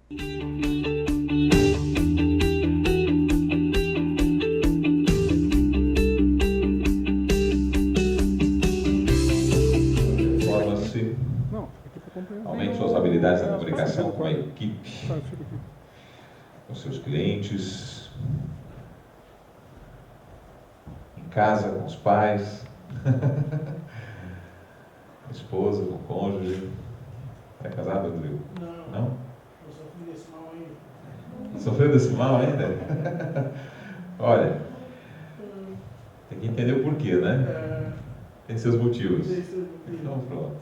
Forma-se, aumente suas habilidades na comunicação com a equipe, com seus clientes, em casa, com os pais, com a esposa, com o cônjuge. É casado, Rodrigo? Não? Eu sofri desse mal ainda. Sofreu desse mal ainda? Olha, tem que entender o porquê, né? Tem seus motivos. Então pronto.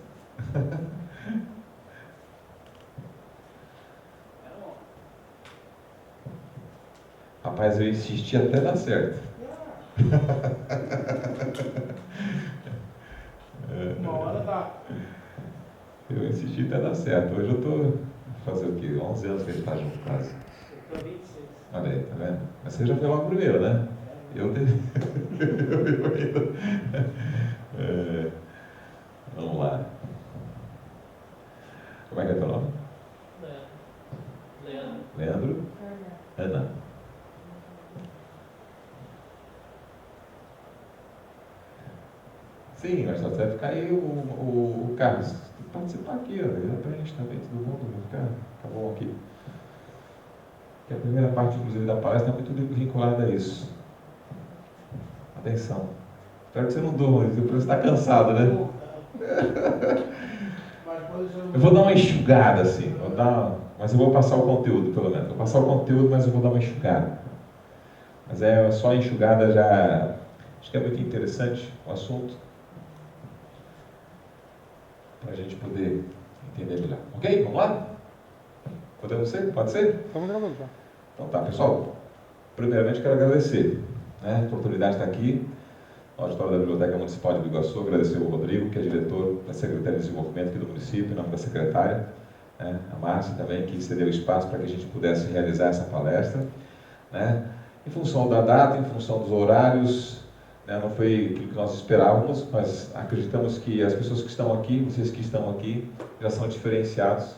Rapaz, eu insisti até dar certo. Uma hora dá. Eu insisti até dar certo. Hoje eu estou fazer o quê? 11 anos que a gente está junto quase. Eu tô 26. Olha aí, tá vendo? Mas você já foi logo primeiro, né? Eu ainda. Vamos lá. Como é que é teu nome? Leandro. Leandro? Ana. Sim, mas só vai ficar aí o Carlos. Tem que participar aqui, ó. De repente também todo mundo vai ficar. Tá bom aqui. Que a primeira parte, inclusive, da palestra é muito vinculada a isso. Atenção. Espero que você não durma, depois você está cansado, né? Eu vou dar uma enxugada, assim. Mas eu vou passar o conteúdo, pelo menos. Vou passar o conteúdo, mas eu vou dar uma enxugada. Mas é só a enxugada já. Acho que é muito interessante o assunto. Para a gente poder entender melhor. Ok? Vamos lá? Podemos ser? Pode ser? Estamos gravando, tá? Então tá, pessoal. Primeiramente quero agradecer, né, a oportunidade de estar aqui no auditório da Biblioteca Municipal de Biguaçu. Agradecer ao Rodrigo, que é diretor da Secretaria de Desenvolvimento aqui do município, em nome da secretária, né, a Márcia também, que cedeu espaço para que a gente pudesse realizar essa palestra, né, em função da data, em função dos horários, né, não foi aquilo que nós esperávamos, mas acreditamos que as pessoas que estão aqui, vocês que estão aqui, já são diferenciados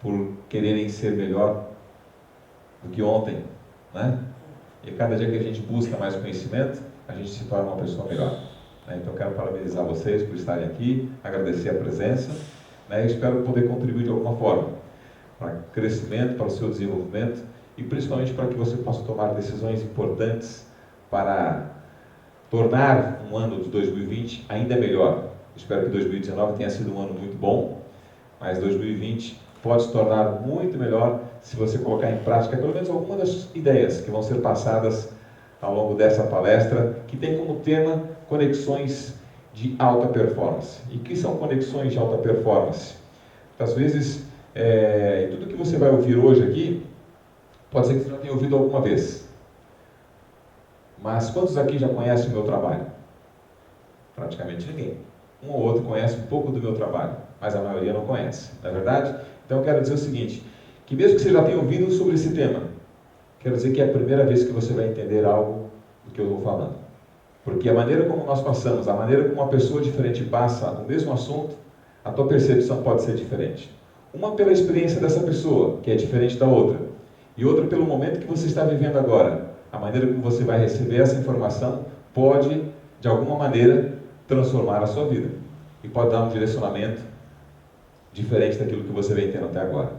por quererem ser melhor do que ontem, né? E cada dia que a gente busca mais conhecimento, a gente se torna uma pessoa melhor, né? Então, eu quero parabenizar vocês por estarem aqui, agradecer a presença, né? E espero poder contribuir de alguma forma para o crescimento, para o seu desenvolvimento e principalmente para que você possa tomar decisões importantes para tornar um ano de 2020 ainda melhor. Espero que 2019 tenha sido um ano muito bom, mas 2020 pode se tornar muito melhor se você colocar em prática pelo menos algumas das ideias que vão ser passadas ao longo dessa palestra, que tem como tema conexões de alta performance. E o que são conexões de alta performance? Às vezes, tudo que você vai ouvir hoje aqui, pode ser que você já tenha ouvido alguma vez. Mas quantos aqui já conhecem o meu trabalho? Praticamente ninguém. Um ou outro conhece um pouco do meu trabalho, mas a maioria não conhece, não é verdade? Então eu quero dizer o seguinte, que mesmo que você já tenha ouvido sobre esse tema, quero dizer que é a primeira vez que você vai entender algo do que eu estou falando. Porque a maneira como nós passamos, a maneira como uma pessoa diferente passa o mesmo assunto, a tua percepção pode ser diferente. Uma pela experiência dessa pessoa, que é diferente da outra, e outra pelo momento que você está vivendo agora. A maneira como você vai receber essa informação pode, de alguma maneira, transformar a sua vida. E pode dar um direcionamento diferente daquilo que você vem tendo até agora.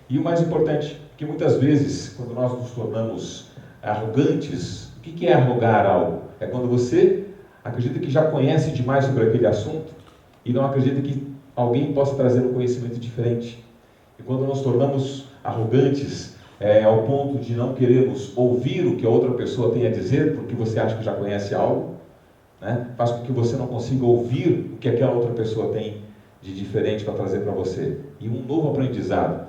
E o mais importante, que muitas vezes, quando nós nos tornamos arrogantes, o que é arrogar algo? É quando você acredita que já conhece demais sobre aquele assunto e não acredita que alguém possa trazer um conhecimento diferente. E quando nos tornamos arrogantes, ao ponto de não querermos ouvir o que a outra pessoa tem a dizer, porque você acha que já conhece algo, né? Faz com que você não consiga ouvir o que aquela outra pessoa tem de diferente para trazer para você. E um novo aprendizado.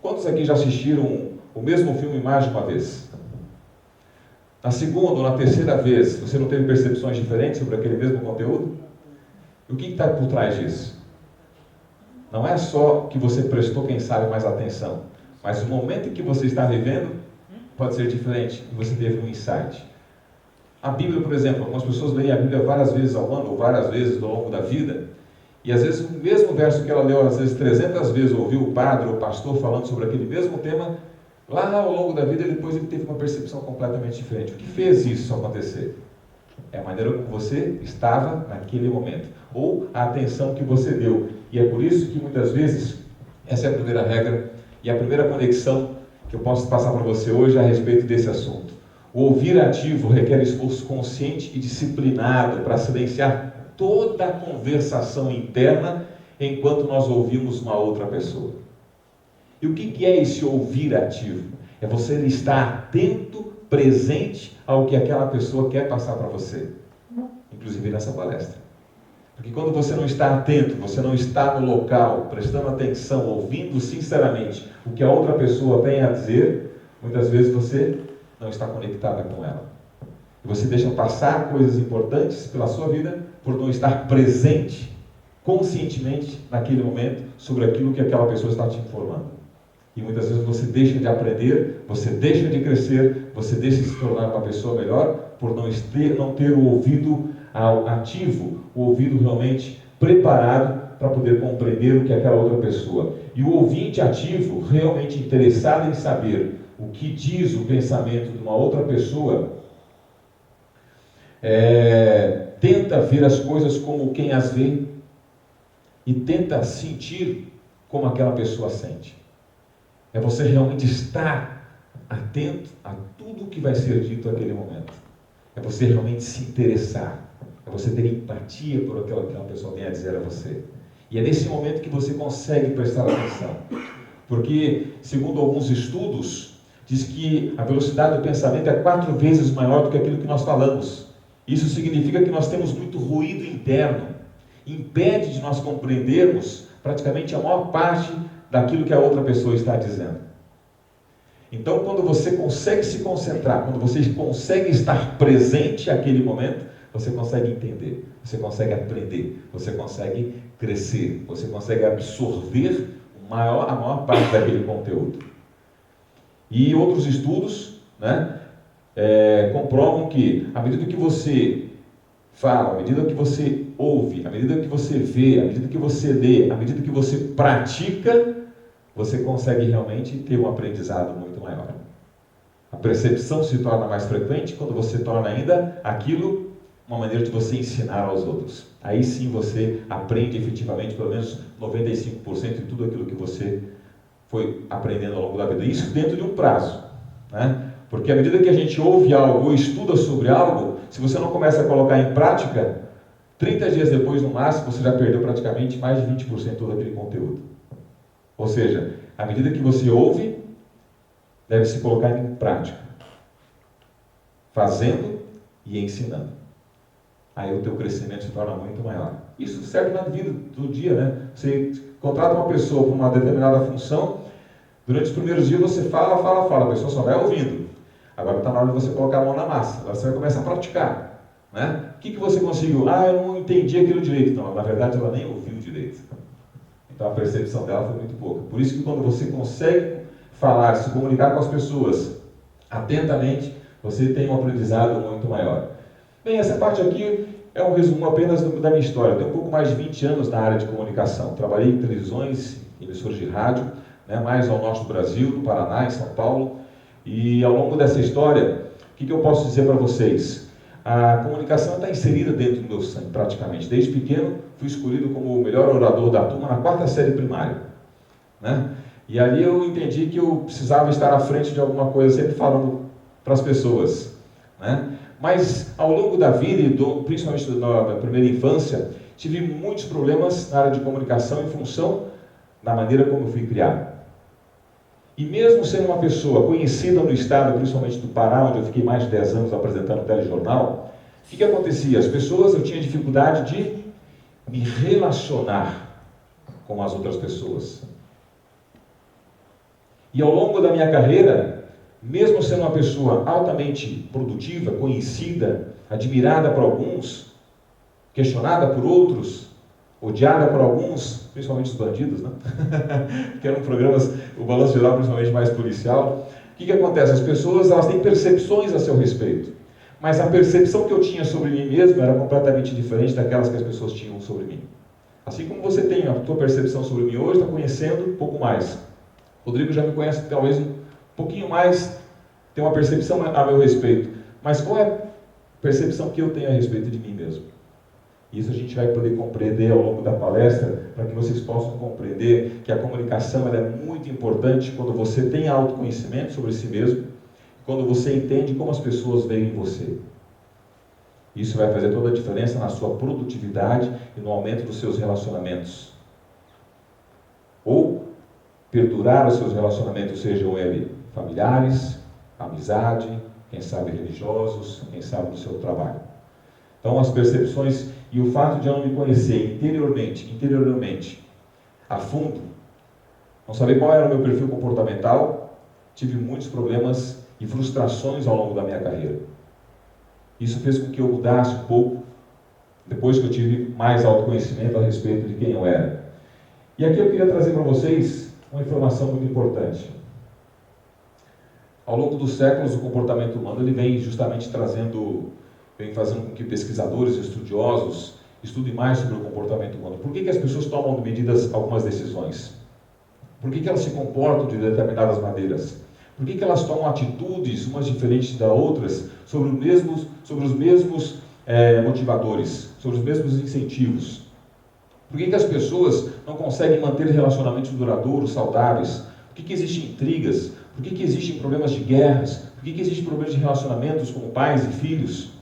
Quantos aqui já assistiram o mesmo filme mais de uma vez? Na segunda ou na terceira vez, você não teve percepções diferentes sobre aquele mesmo conteúdo? E o que está por trás disso? Não é só que você prestou, quem sabe, mais atenção, mas o momento em que você está vivendo pode ser diferente e você teve um insight. A Bíblia, por exemplo, algumas pessoas leem a Bíblia várias vezes ao ano ou várias vezes ao longo da vida E às vezes o mesmo verso que ela leu, às vezes 300 vezes, ouviu o padre ou o pastor falando sobre aquele mesmo tema, lá ao longo da vida, depois ele teve uma percepção completamente diferente. O que fez isso acontecer? É a maneira como você estava naquele momento, ou a atenção que você deu. E é por isso que muitas vezes, essa é a primeira regra e a primeira conexão que eu posso passar para você hoje a respeito desse assunto. O ouvir ativo requer esforço consciente e disciplinado para silenciar toda a conversação interna enquanto nós ouvimos uma outra pessoa. E o que é esse ouvir ativo? É você estar atento, presente ao que aquela pessoa quer passar para você, inclusive nessa palestra. Porque quando você não está atento, você não está no local, prestando atenção, ouvindo sinceramente o que a outra pessoa tem a dizer, muitas vezes você não está conectada com ela. E você deixa passar coisas importantes pela sua vida por não estar presente, conscientemente, naquele momento, sobre aquilo que aquela pessoa está te informando. E muitas vezes você deixa de aprender, você deixa de crescer, você deixa de se tornar uma pessoa melhor por não ter o ouvido ativo, o ouvido realmente preparado para poder compreender o que aquela outra pessoa. E o ouvinte ativo, realmente interessado em saber o que diz o pensamento de uma outra pessoa, tenta ver as coisas como quem as vê e tenta sentir como aquela pessoa sente. É você realmente estar atento a tudo que vai ser dito naquele momento. É você realmente se interessar. É você ter empatia por aquilo que uma pessoa tem a dizer a você. E é nesse momento que você consegue prestar atenção. Porque, segundo alguns estudos, diz que a velocidade do pensamento é 4 vezes maior do que aquilo que nós falamos. Isso significa que nós temos muito ruído interno. Impede de nós compreendermos praticamente a maior parte daquilo que a outra pessoa está dizendo. Então, quando você consegue se concentrar, quando você consegue estar presente naquele momento, você consegue entender, você consegue aprender, você consegue crescer, você consegue absorver a maior parte daquele conteúdo. E outros estudos, comprovam que, à medida que você fala, à medida que você ouve, à medida que você vê, à medida que você lê, à medida que você pratica, você consegue realmente ter um aprendizado muito maior. A percepção se torna mais frequente quando você torna ainda aquilo uma maneira de você ensinar aos outros. Aí sim você aprende efetivamente pelo menos 95% de tudo aquilo que você foi aprendendo ao longo da vida. Isso dentro de um prazo, Porque à medida que a gente ouve algo ou estuda sobre algo, se você não começa a colocar em prática, 30 dias depois, no máximo, você já perdeu praticamente mais de 20% todo aquele conteúdo. Ou seja, à medida que você ouve, deve se colocar em prática. Fazendo e ensinando. Aí o teu crescimento se torna muito maior. Isso serve na vida do dia, Você contrata uma pessoa para uma determinada função, durante os primeiros dias você fala, a pessoa só vai ouvindo. Agora está na hora de você colocar a mão na massa. Agora você vai começar a praticar. O que você conseguiu? Eu não entendi aquilo direito. Não, na verdade ela nem ouviu direito. Então a percepção dela foi muito pouca. Por isso que quando você consegue falar, se comunicar com as pessoas atentamente, você tem um aprendizado muito maior. Bem, essa parte aqui é um resumo apenas da minha história. Eu tenho um pouco mais de 20 anos na área de comunicação. Trabalhei em televisões, emissoras de rádio, mais ao norte do Brasil, no Paraná, em São Paulo. E ao longo dessa história, o que eu posso dizer para vocês? A comunicação está inserida dentro do meu sangue, praticamente. Desde pequeno, fui escolhido como o melhor orador da turma na 4ª série primária. E ali eu entendi que eu precisava estar à frente de alguma coisa, sempre falando para as pessoas. Mas ao longo da vida, principalmente na primeira infância, tive muitos problemas na área de comunicação em função da maneira como eu fui criado. E mesmo sendo uma pessoa conhecida no estado, principalmente do Pará, onde eu fiquei mais de 10 anos apresentando telejornal, o que acontecia? As pessoas, eu tinha dificuldade de me relacionar com as outras pessoas. E ao longo da minha carreira, mesmo sendo uma pessoa altamente produtiva, conhecida, admirada por alguns, questionada por outros, odiada por alguns, principalmente os bandidos, que eram programas, o Balanço Geral, principalmente mais policial. O que acontece? As pessoas, elas têm percepções a seu respeito, mas a percepção que eu tinha sobre mim mesmo era completamente diferente daquelas que as pessoas tinham sobre mim. Assim como você tem a tua percepção sobre mim hoje, está conhecendo um pouco mais. Rodrigo já me conhece talvez um pouquinho mais, tem uma percepção a meu respeito. Mas qual é a percepção que eu tenho a respeito de mim mesmo? Isso a gente vai poder compreender ao longo da palestra, para que vocês possam compreender que a comunicação ela é muito importante quando você tem autoconhecimento sobre si mesmo, quando você entende como as pessoas veem em você. Isso vai fazer toda a diferença na sua produtividade e no aumento dos seus relacionamentos. Ou perdurar os seus relacionamentos, sejam eles familiares, amizade, quem sabe religiosos, quem sabe no seu trabalho. Então as percepções e o fato de eu não me conhecer interiormente, a fundo, não saber qual era o meu perfil comportamental, tive muitos problemas e frustrações ao longo da minha carreira. Isso fez com que eu mudasse um pouco, depois que eu tive mais autoconhecimento a respeito de quem eu era. E aqui eu queria trazer para vocês uma informação muito importante. Ao longo dos séculos, o comportamento humano ele vem justamente vem fazendo com que pesquisadores e estudiosos estudem mais sobre o comportamento humano. Por que as pessoas tomam algumas decisões? Por que elas se comportam de determinadas maneiras? Por que elas tomam atitudes, umas diferentes das outras, sobre os mesmos motivadores, sobre os mesmos incentivos? Por que as pessoas não conseguem manter relacionamentos duradouros, saudáveis? Por que existem intrigas? Por que existem problemas de guerras? Por que existem problemas de relacionamentos com pais e filhos?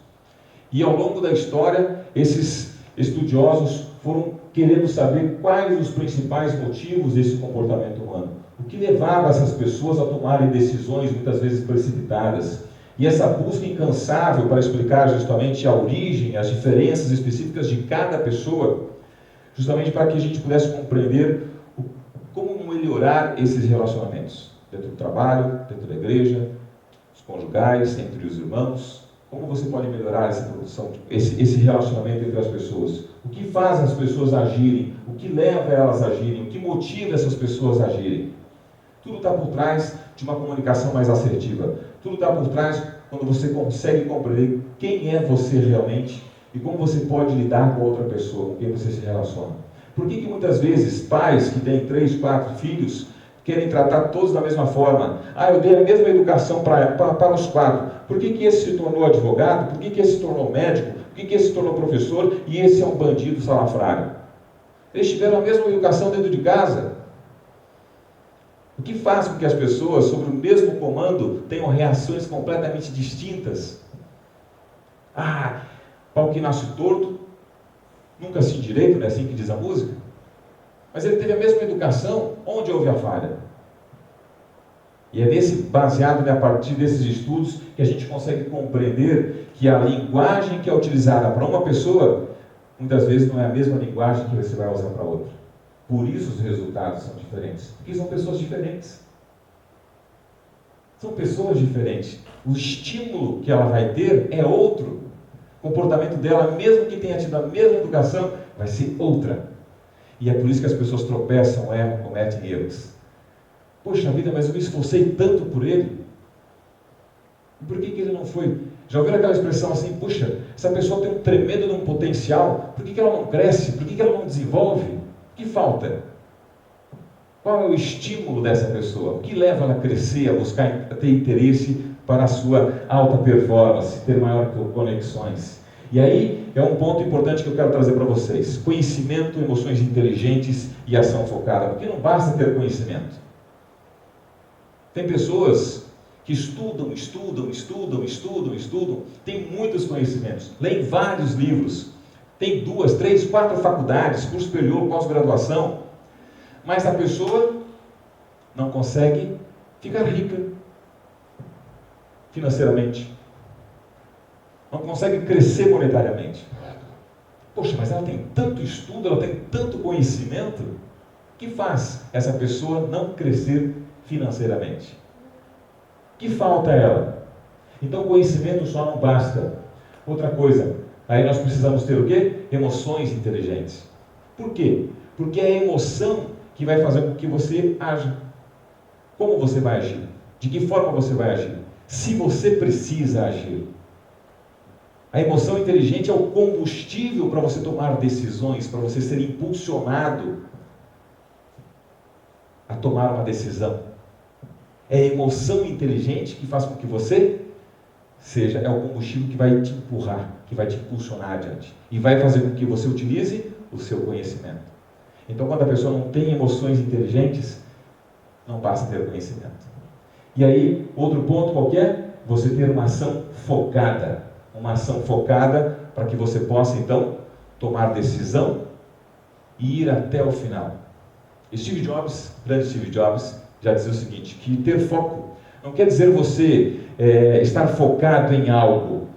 E ao longo da história, esses estudiosos foram querendo saber quais os principais motivos desse comportamento humano. O que levava essas pessoas a tomarem decisões muitas vezes precipitadas. E essa busca incansável para explicar justamente a origem, as diferenças específicas de cada pessoa, justamente para que a gente pudesse compreender como melhorar esses relacionamentos. Dentro do trabalho, dentro da igreja, os conjugais, entre os irmãos. Como você pode melhorar essa produção, esse relacionamento entre as pessoas? O que faz as pessoas agirem? O que leva elas a agirem? O que motiva essas pessoas a agirem? Tudo está por trás de uma comunicação mais assertiva. Tudo está por trás quando você consegue compreender quem é você realmente e como você pode lidar com outra pessoa, com quem você se relaciona. Por que muitas vezes pais que têm 3, 4 filhos querem tratar todos da mesma forma? Eu dei a mesma educação para os 4. Por que esse se tornou advogado? Por que esse se tornou médico? Por que esse se tornou professor? E esse é um bandido salafrário? Eles tiveram a mesma educação dentro de casa. O que faz com que as pessoas, sobre o mesmo comando, tenham reações completamente distintas? Pau que nasce torto, nunca se endireita, não é assim que diz a música? Mas ele teve a mesma educação, onde houve a falha? E é baseado a partir desses estudos que a gente consegue compreender que a linguagem que é utilizada para uma pessoa, muitas vezes não é a mesma linguagem que você vai usar para outra. Por isso os resultados são diferentes. Porque são pessoas diferentes. São pessoas diferentes. O estímulo que ela vai ter é outro. O comportamento dela, mesmo que tenha tido a mesma educação, vai ser outra. E é por isso que as pessoas tropeçam, erram, cometem erros. Poxa vida, mas eu me esforcei tanto por ele. E por que ele não foi? Já ouviram aquela expressão assim, puxa, essa pessoa tem um tremendo de um potencial, por que ela não cresce? Por que ela não desenvolve? O que falta? Qual é o estímulo dessa pessoa? O que leva ela a crescer, a ter interesse para a sua alta performance, ter maiores conexões? E aí é um ponto importante que eu quero trazer para vocês. Conhecimento, emoções inteligentes e ação focada. Porque não basta ter conhecimento. Tem pessoas que estudam, têm muitos conhecimentos, leem vários livros, tem 2, 3, 4 faculdades, curso superior, pós-graduação, mas a pessoa não consegue ficar rica financeiramente, não consegue crescer monetariamente. Poxa, mas ela tem tanto estudo, ela tem tanto conhecimento, o que faz essa pessoa não crescer financeiramente? O que falta a ela? Então conhecimento só não basta. Outra coisa, aí nós precisamos ter o quê? Emoções inteligentes. Por quê? Porque é a emoção que vai fazer com que você aja. Como você vai agir? De que forma você vai agir? Se você precisa agir. A emoção inteligente é o combustível para você tomar decisões, para você ser impulsionado a tomar uma decisão. É a emoção inteligente que faz com que você é o combustível que vai te empurrar, que vai te impulsionar adiante. E vai fazer com que você utilize o seu conhecimento. Então, quando a pessoa não tem emoções inteligentes, não passa a ter conhecimento. E aí, outro ponto qualquer, você ter uma ação focada. Uma ação focada para que você possa, então, tomar decisão e ir até o final. Steve Jobs, grande Steve Jobs, já dizia o seguinte, que ter foco não quer dizer você estar focado em algo.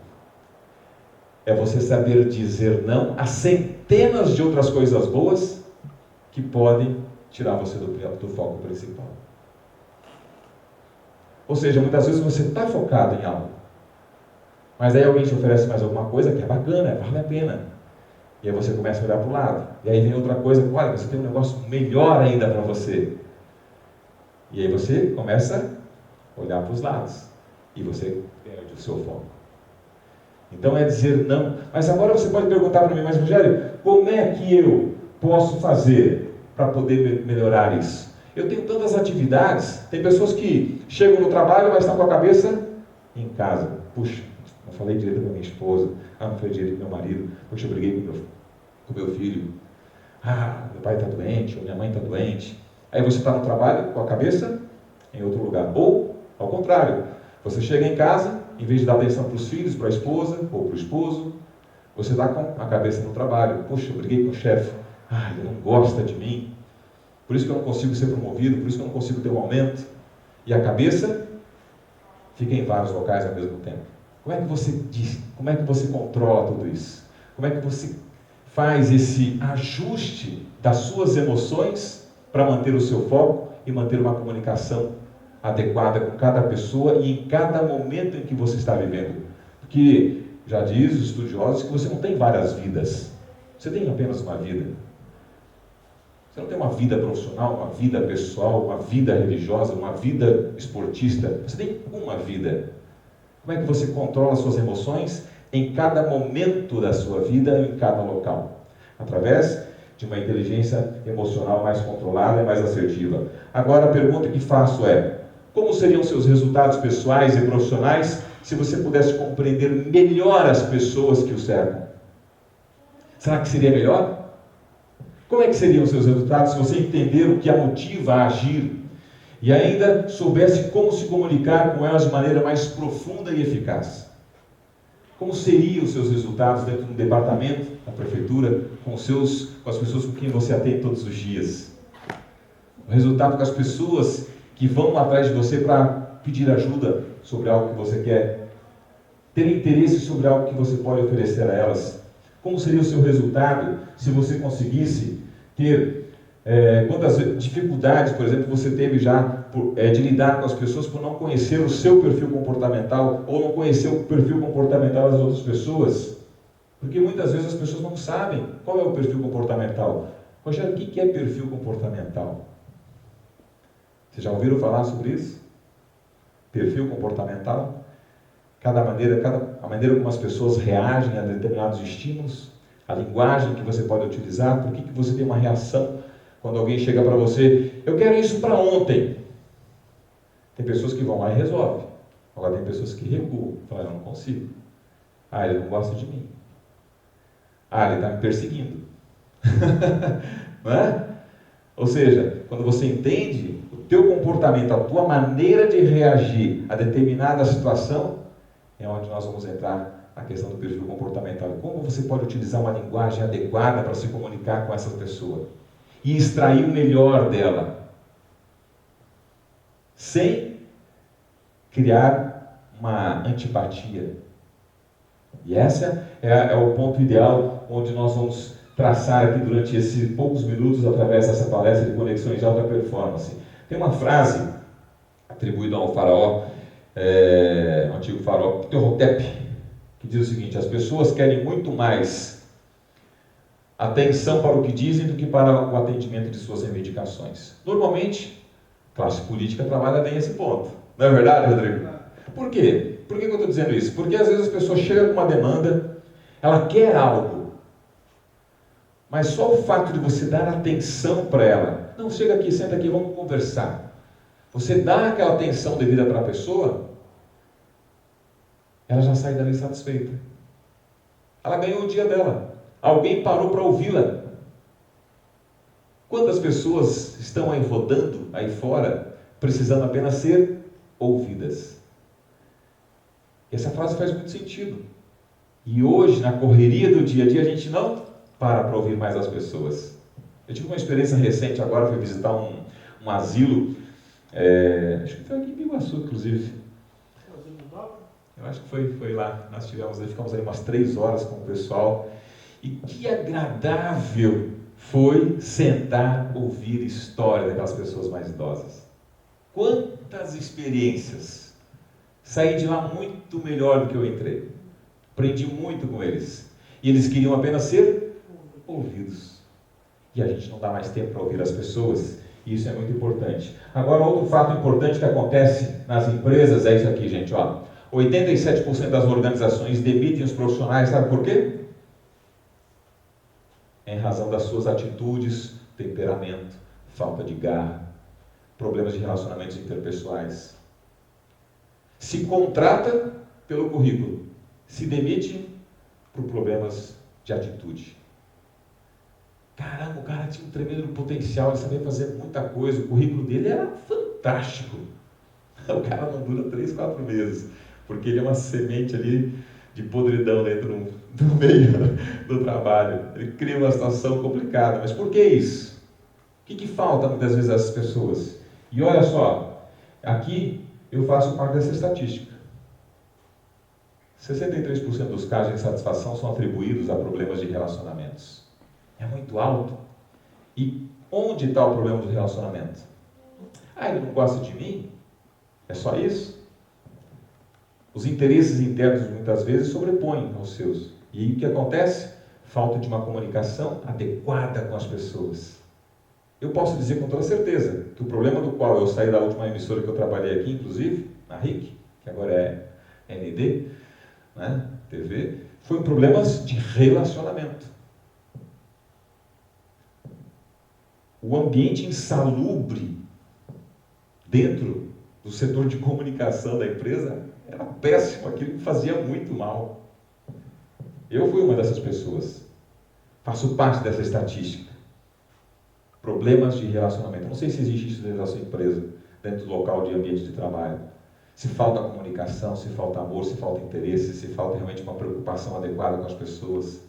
É você saber dizer não a centenas de outras coisas boas que podem tirar você do foco principal. Ou seja, muitas vezes você está focado em algo, mas aí alguém te oferece mais alguma coisa que é bacana, vale a pena. E aí você começa a olhar para o lado. E aí vem outra coisa, olha, você tem um negócio melhor ainda para você. E aí você começa a olhar para os lados. E você perde o seu foco. Então é dizer não. Mas agora você pode perguntar para mim, mas Rogério, como é que eu posso fazer para poder melhorar isso? Eu tenho tantas atividades. Tem pessoas que chegam no trabalho, mas estão com a cabeça em casa. Puxa, não falei direito com a minha esposa. Não falei direito com meu marido. Puxa, eu briguei com meu filho. Meu pai está doente, ou minha mãe está doente. Aí você está no trabalho com a cabeça em outro lugar. Ou, ao contrário, você chega em casa, em vez de dar atenção para os filhos, para a esposa ou para o esposo, você está com a cabeça no trabalho. Puxa, eu briguei com o chefe. Ele não gosta de mim. Por isso que eu não consigo ser promovido, por isso que eu não consigo ter um aumento. E a cabeça fica em vários locais ao mesmo tempo. Como é que você diz? Como é que você controla tudo isso? Como é que você faz esse ajuste das suas emoções para manter o seu foco e manter uma comunicação adequada com cada pessoa e em cada momento em que você está vivendo? Porque já diz os estudiosos que você não tem várias vidas. Você tem apenas uma vida. Você não tem uma vida profissional, uma vida pessoal, uma vida religiosa, uma vida esportista. Você tem uma vida. Como é que você controla suas emoções em cada momento da sua vida, em cada local? Através de uma inteligência emocional mais controlada e mais assertiva. Agora a pergunta que faço é, como seriam seus resultados pessoais e profissionais se você pudesse compreender melhor as pessoas que o cercam? Será que seria melhor? Como é que seriam os seus resultados se você entender o que a motiva a agir e ainda soubesse como se comunicar com elas de maneira mais profunda e eficaz? Como seriam os seus resultados dentro de um departamento, na prefeitura, com as pessoas com quem você atende todos os dias? O resultado com as pessoas que vão atrás de você para pedir ajuda sobre algo que você quer, ter interesse sobre algo que você pode oferecer a elas. Como seria o seu resultado se você conseguisse ter quantas dificuldades, por exemplo, você teve já de lidar com as pessoas por não conhecer o seu perfil comportamental ou não conhecer o perfil comportamental das outras pessoas? Porque muitas vezes as pessoas não sabem qual é o perfil comportamental. Rogério, o que é perfil comportamental? Vocês já ouviram falar sobre isso? Perfil comportamental? A maneira como as pessoas reagem a determinados estímulos, a linguagem que você pode utilizar, por que você tem uma reação quando alguém chega para você, eu quero isso para ontem. Tem pessoas que vão lá e resolvem. Agora tem pessoas que recuam, falam, eu não consigo. Ele não gosta de mim. Ele está me perseguindo. Não é? Ou seja, quando você entende o teu comportamento, a tua maneira de reagir a determinada situação, é onde nós vamos entrar na questão do perfil comportamental. Como você pode utilizar uma linguagem adequada para se comunicar com essa pessoa e extrair o melhor dela, sem criar uma antipatia. E essa é o ponto ideal onde nós vamos traçar aqui durante esses poucos minutos através dessa palestra de conexões de alta performance. Tem uma frase atribuída ao faraó, o antigo faraó Ptahhotep, que diz o seguinte: as pessoas querem muito mais atenção para o que dizem do que para o atendimento de suas reivindicações. Normalmente, a classe política trabalha bem esse ponto. Não é verdade, Rodrigo? Por quê? Por que eu estou dizendo isso? Porque às vezes a pessoa chega com uma demanda, ela quer algo, mas só o fato de você dar atenção para ela, não, chega aqui, senta aqui, vamos conversar. Você dá aquela atenção devida para a pessoa, ela já sai dali satisfeita. Ela ganhou o dia dela. Alguém parou para ouvi-la. Quantas pessoas estão aí rodando aí fora, precisando apenas ser ouvidas? Essa frase faz muito sentido. E hoje, na correria do dia a dia, a gente não para ouvir mais as pessoas. Eu tive uma experiência recente agora, fui visitar um asilo, acho que foi aqui em Biguaçu, inclusive. Eu acho que foi lá, nós ficamos aí umas 3 horas com o pessoal, e que agradável foi sentar, ouvir história daquelas pessoas mais idosas. Quantas experiências! Saí de lá muito melhor do que eu entrei. Aprendi muito com eles. E eles queriam apenas ser ouvidos. E a gente não dá mais tempo para ouvir as pessoas. E isso é muito importante. Agora, outro fato importante que acontece nas empresas é isso aqui, gente. 87% das organizações demitem os profissionais, sabe por quê? Em razão das suas atitudes, temperamento, falta de garra, problemas de relacionamentos interpessoais. Se contrata pelo currículo, se demite por problemas de atitude. Caramba, o cara tinha um tremendo potencial, ele sabia fazer muita coisa, o currículo dele era fantástico. O cara não dura 3, 4 meses, porque ele é uma semente ali de podridão dentro do meio do trabalho. Ele cria uma situação complicada. Mas por que isso? O que falta muitas vezes às pessoas? E olha só, aqui eu faço parte dessa estatística. 63% dos casos de insatisfação são atribuídos a problemas de relacionamentos. É muito alto. E onde está o problema do relacionamento? Ele não gosta de mim? É só isso? Os interesses internos muitas vezes sobrepõem aos seus. E aí o que acontece? Falta de uma comunicação adequada com as pessoas. Eu posso dizer com toda certeza que o problema do qual eu saí da última emissora que eu trabalhei aqui, inclusive, na RIC, que agora é ND, né, TV, foi problemas de relacionamento. O ambiente insalubre dentro do setor de comunicação da empresa era péssimo, aquilo me fazia muito mal. Eu fui uma dessas pessoas. Faço parte dessa estatística. Problemas de relacionamento. Não sei se existe isso dentro da sua empresa, dentro do local de ambiente de trabalho. Se falta comunicação, se falta amor, se falta interesse, se falta realmente uma preocupação adequada com as pessoas.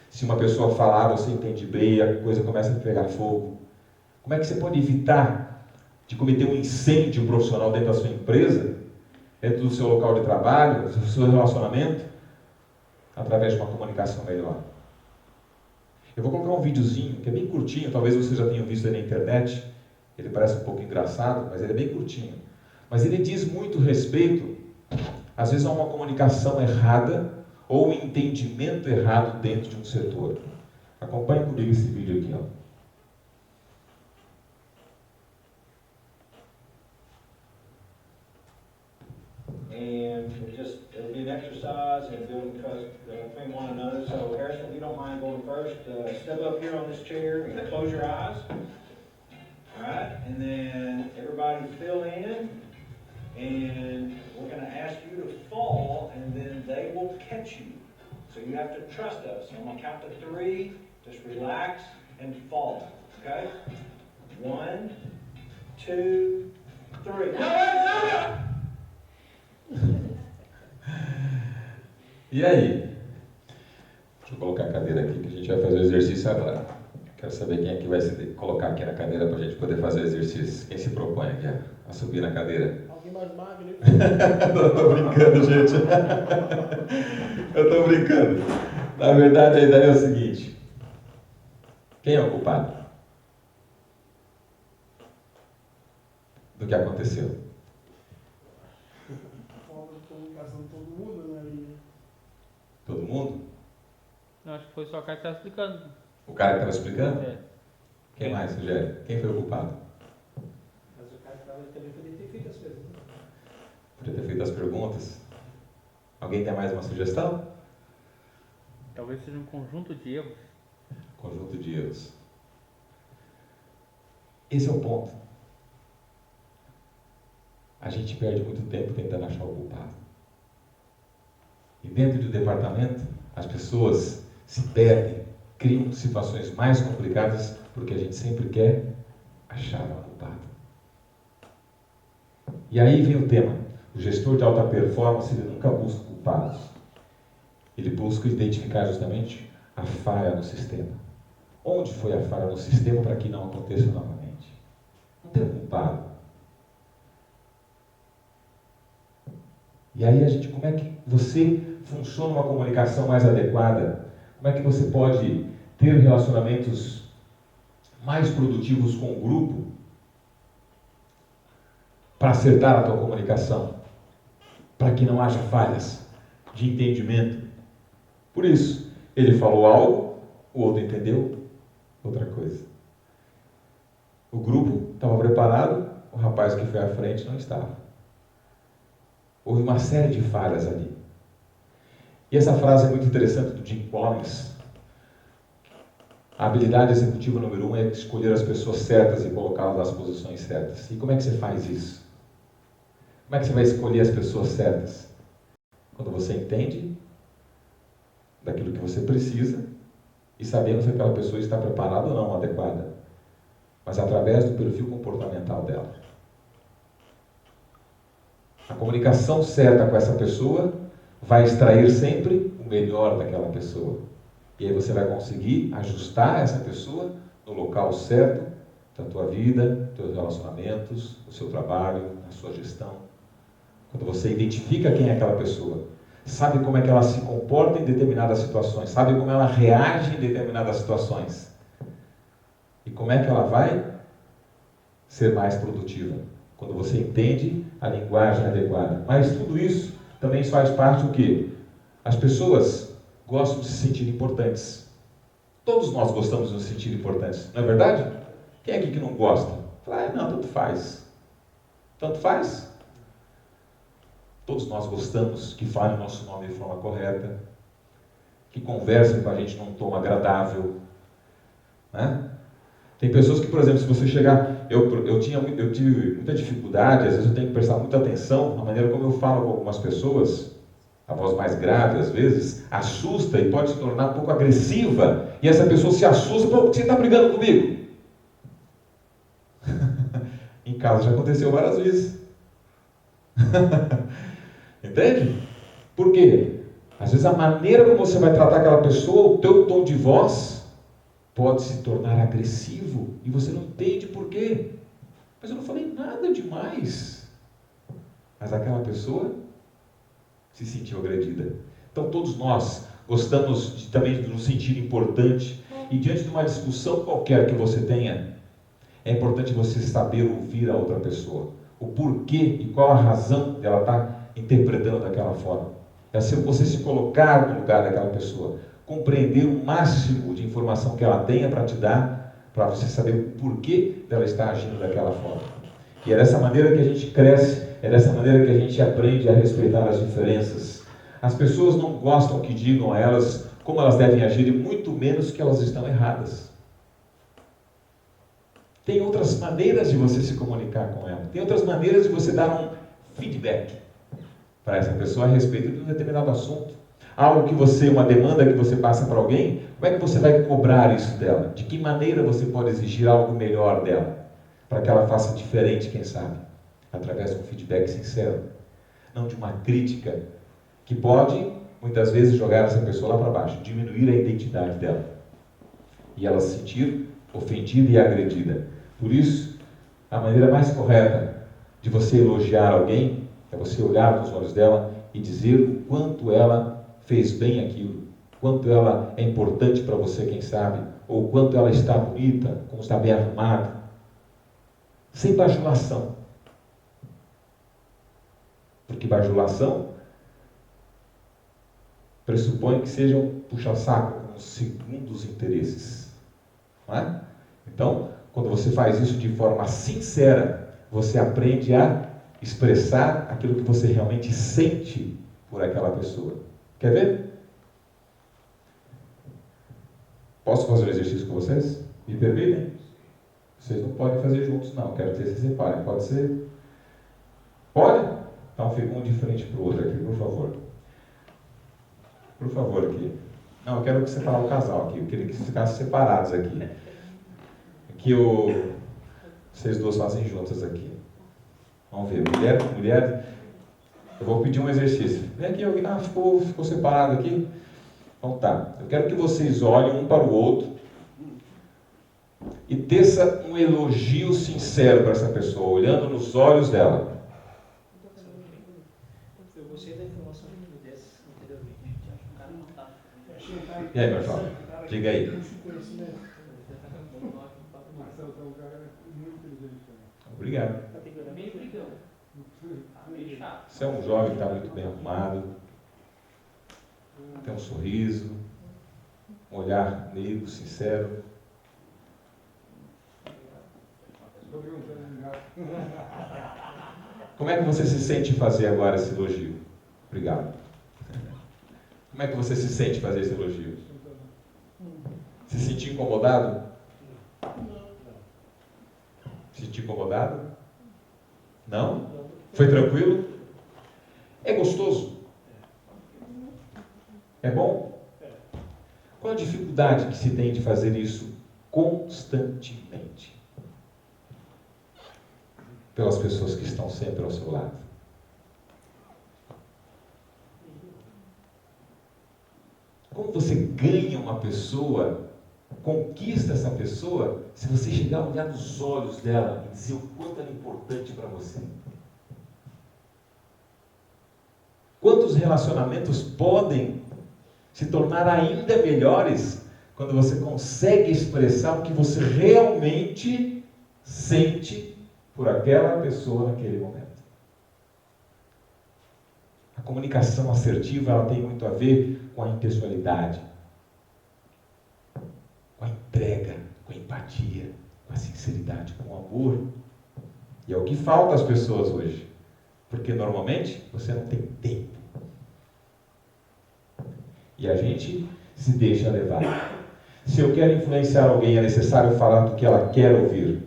Se uma pessoa falar, você entende bem e a coisa começa a pegar fogo. Como é que você pode evitar de cometer um incêndio profissional dentro da sua empresa, dentro do seu local de trabalho, do seu relacionamento, através de uma comunicação melhor? Eu vou colocar um videozinho, que é bem curtinho, talvez você já tenha visto aí na internet, ele parece um pouco engraçado, mas ele é bem curtinho. Mas ele diz muito respeito, às vezes, a uma comunicação errada, ou um entendimento errado dentro de um setor. Acompanhe comigo esse vídeo aqui, And it'll be an exercise in building trust between one another. So Harrison, if you don't mind going first, step up here on this chair and close your eyes. All right, and then everybody fill in, and we're going to ask you to fall, and then they will catch you. So you have to trust us. So I'm going to count to 3, just relax and fall, okay? 1, 2, 3. E aí? Deixa eu colocar a cadeira aqui que a gente vai fazer o exercício agora. Quero saber quem é que vai se colocar aqui na cadeira para a gente poder fazer o exercício. Quem se propõe aqui a subir na cadeira? Alguém mais magro? Não, tô brincando, gente. Eu tô brincando. Na verdade, a ideia é o seguinte. Quem é o culpado do que aconteceu? Falta de comunicação de todo mundo, né? Todo mundo? Não, acho que foi só o cara que estava explicando. O cara que estava explicando? É. Quem mais, Rogério? Quem foi o culpado? Mas o cara que também podia ter feito as coisas. Podia ter feito as perguntas. perguntas? Alguém tem mais uma sugestão? Talvez seja um conjunto de erros. Conjunto de erros. Esse é o ponto. A gente perde muito tempo tentando achar o culpado. E dentro do departamento, as pessoas se perdem, criam situações mais complicadas, porque a gente sempre quer achar o culpado. E aí vem o tema. O gestor de alta performance, ele nunca busca culpados. Ele busca identificar justamente a falha no sistema. Onde foi a falha no sistema para que não aconteça novamente? Não tem um culpado. E aí como é que você funciona uma comunicação mais adequada? Como é que você pode ter relacionamentos mais produtivos com o grupo para acertar a tua comunicação? Para que não haja falhas de entendimento. Por isso, ele falou algo, o outro entendeu outra coisa. O grupo estava preparado, o rapaz que foi à frente não estava. Houve uma série de falhas ali. E essa frase é muito interessante do Jim Collins. A habilidade executiva número 1 é escolher as pessoas certas e colocá-las nas posições certas. E como é que você faz isso? Como é que você vai escolher as pessoas certas? Quando você entende daquilo que você precisa e sabendo se aquela pessoa está preparada ou não, adequada. Mas através do perfil comportamental dela. A comunicação certa com essa pessoa vai extrair sempre o melhor daquela pessoa. E aí você vai conseguir ajustar essa pessoa no local certo da tua vida, teus relacionamentos, o seu trabalho, a sua gestão. Quando você identifica quem é aquela pessoa, sabe como é que ela se comporta em determinadas situações, sabe como ela reage em determinadas situações. E como é que ela vai ser mais produtiva. Quando você entende a linguagem adequada. Mas tudo isso também faz parte do quê? As pessoas gostam de se sentir importantes. Todos nós gostamos de nos sentir importantes, não é verdade? Quem é aqui que não gosta? Fala, não, tanto faz. Tanto faz? Todos nós gostamos que falem o nosso nome de forma correta, que conversem com a gente num tom agradável, né? Tem pessoas que, por exemplo, se você chegar... Eu tive muita dificuldade, às vezes eu tenho que prestar muita atenção na maneira como eu falo com algumas pessoas, a voz mais grave, às vezes, assusta e pode se tornar um pouco agressiva, e essa pessoa se assusta, pô, você está brigando comigo? Em casa já aconteceu várias vezes. Entende? Por quê? Às vezes a maneira como você vai tratar aquela pessoa, o teu tom de voz, pode se tornar agressivo e você não entende por quê. Mas eu não falei nada demais. Mas aquela pessoa se sentiu agredida. Então todos nós gostamos também de nos sentir importante. E diante de uma discussão qualquer que você tenha, é importante você saber ouvir a outra pessoa. O porquê e qual a razão dela estar interpretando daquela forma. É você se colocar no lugar daquela pessoa. Compreender o máximo de informação que ela tenha para te dar, para você saber o porquê dela estar agindo daquela forma. E é dessa maneira que a gente cresce, é dessa maneira que a gente aprende a respeitar as diferenças. As pessoas não gostam que digam a elas como elas devem agir e muito menos que elas estão erradas. Tem outras maneiras de você se comunicar com ela, tem outras maneiras de você dar um feedback para essa pessoa a respeito de um determinado assunto. Algo que uma demanda que você passa para alguém, como é que você vai cobrar isso dela? De que maneira você pode exigir algo melhor dela? Para que ela faça diferente, quem sabe? Através de um feedback sincero. Não de uma crítica que pode, muitas vezes, jogar essa pessoa lá para baixo, diminuir a identidade dela. E ela se sentir ofendida e agredida. Por isso, a maneira mais correta de você elogiar alguém é você olhar nos olhos dela e dizer o quanto ela fez bem aquilo, quanto ela é importante para você, quem sabe, ou quanto ela está bonita, como está bem arrumada, sem bajulação. Porque bajulação pressupõe que sejam puxa-saco com segundos interesses. Não é? Então, quando você faz isso de forma sincera, você aprende a expressar aquilo que você realmente sente por aquela pessoa. Quer ver? Posso fazer um exercício com vocês? Me permitem? Vocês não podem fazer juntos, não. Quero que vocês se separem. Pode ser? Pode? Então fica um de frente para o outro aqui, por favor. Por favor, aqui. Não, eu quero separar o casal aqui. Eu queria que ficassem separados aqui. Aqui vocês duas fazem juntas aqui. Vamos ver. Mulher. Eu vou pedir um exercício. Vem aqui, alguém. Ah, ficou separado aqui? Então tá. Eu quero que vocês olhem um para o outro e teça um elogio sincero para essa pessoa, olhando nos olhos dela. Eu gostei da informação que me desse anteriormente. O cara não tá. E aí, Marcelo? Diga aí. Marcelo é um cara muito inteligente também. Obrigado. Meio brigão. Meio chato. Você é um jovem que está muito bem arrumado, tem um sorriso, um olhar meigo, sincero. Como é que você se sente em fazer agora esse elogio? Obrigado. Como é que você se sente em fazer esse elogio? Se sentir incomodado? Se sentir incomodado? Não? Foi tranquilo? É gostoso? É bom? Qual a dificuldade que se tem de fazer isso constantemente? Pelas pessoas que estão sempre ao seu lado. Como você ganha uma pessoa, conquista essa pessoa, se você chegar a olhar nos olhos dela e dizer o quanto ela é importante para você? Quantos relacionamentos podem se tornar ainda melhores quando você consegue expressar o que você realmente sente por aquela pessoa naquele momento? A comunicação assertiva, ela tem muito a ver com a impessoalidade, com a entrega, com a empatia, com a sinceridade, com o amor. E é o que falta às pessoas hoje. Porque normalmente você não tem tempo. E a gente se deixa levar. Se eu quero influenciar alguém, é necessário falar do que ela quer ouvir.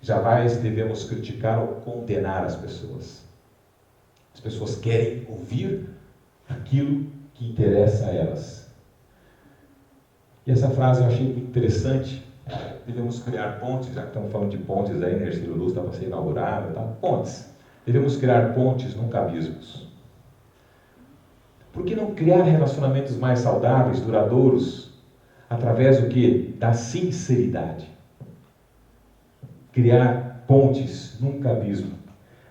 Jamais devemos criticar ou condenar as pessoas. As pessoas querem ouvir aquilo que interessa a elas. E essa frase eu achei muito interessante. Devemos criar pontes, já que estamos falando de pontes aí, né? Ercílio Luz está para ser inaugurado e tal. Pontes. Devemos criar pontes, nunca abismos. Por que não criar relacionamentos mais saudáveis, duradouros, através do quê? Da sinceridade. Criar pontes, nunca abismo.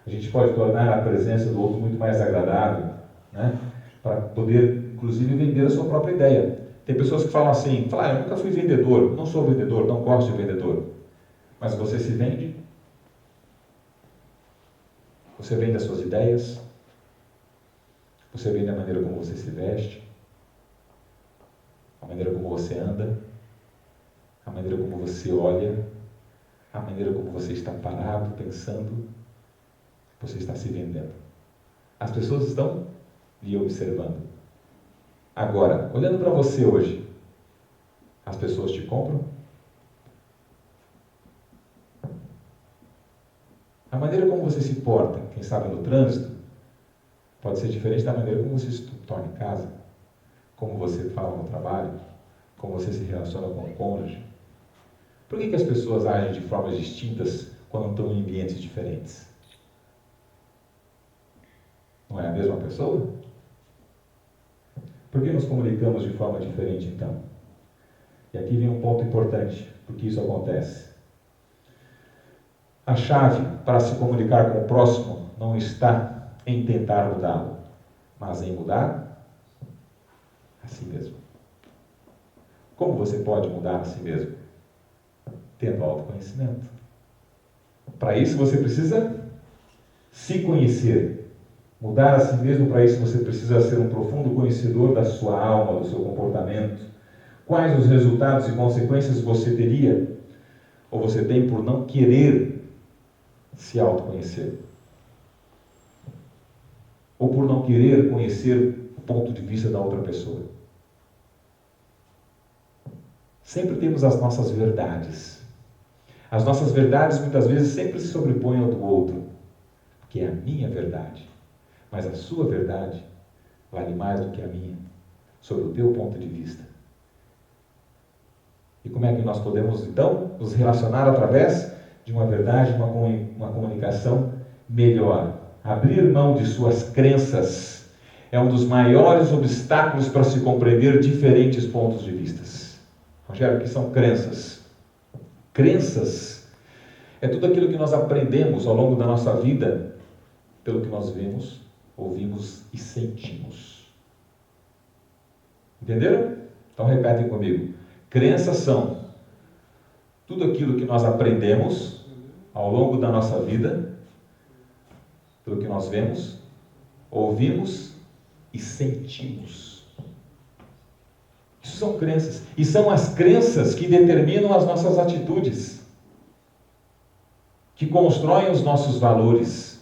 A gente pode tornar a presença do outro muito mais agradável, né? Para poder, inclusive, vender a sua própria ideia. Tem pessoas que falam assim, eu nunca fui vendedor, não sou vendedor, não gosto de vendedor. Mas você se vende? Você vende as suas ideias? Você vende a maneira como você se veste? A maneira como você anda? A maneira como você olha? A maneira como você está parado, pensando? Você está se vendendo. As pessoas estão lhe observando. Agora, olhando para você hoje, as pessoas te compram? A maneira como você se porta, quem sabe no trânsito, pode ser diferente da maneira como você se torna em casa, como você fala no trabalho, como você se relaciona com o cônjuge. Por que as pessoas agem de formas distintas quando estão em ambientes diferentes? Não é a mesma pessoa? Por que nos comunicamos de forma diferente, então? E aqui vem um ponto importante, porque isso acontece. A chave para se comunicar com o próximo não está em tentar mudá-lo, mas em mudar a si mesmo. Como você pode mudar a si mesmo? Tendo autoconhecimento. Para isso você precisa se conhecer. Mudar a si mesmo, para isso você precisa ser um profundo conhecedor da sua alma, do seu comportamento. Quais os resultados e consequências você teria, ou você tem por não querer se autoconhecer? ou por não querer conhecer o ponto de vista da outra pessoa. Sempre temos as nossas verdades. As nossas verdades muitas vezes sempre se sobrepõem ao do outro, porque é a minha verdade. Mas a sua verdade vale mais do que a minha, sob o teu ponto de vista. E como é que nós podemos, então, nos relacionar através de uma verdade, uma comunicação melhor? Abrir mão de suas crenças é um dos maiores obstáculos para se compreender diferentes pontos de vista. Rogério, o que são crenças? Crenças é tudo aquilo que nós aprendemos ao longo da nossa vida, pelo que nós vemos, ouvimos e sentimos. Entenderam? Então repetem comigo. Crenças são tudo aquilo que nós aprendemos ao longo da nossa vida, pelo que nós vemos, ouvimos e sentimos. Isso são crenças. E são as crenças que determinam as nossas atitudes, que constroem os nossos valores.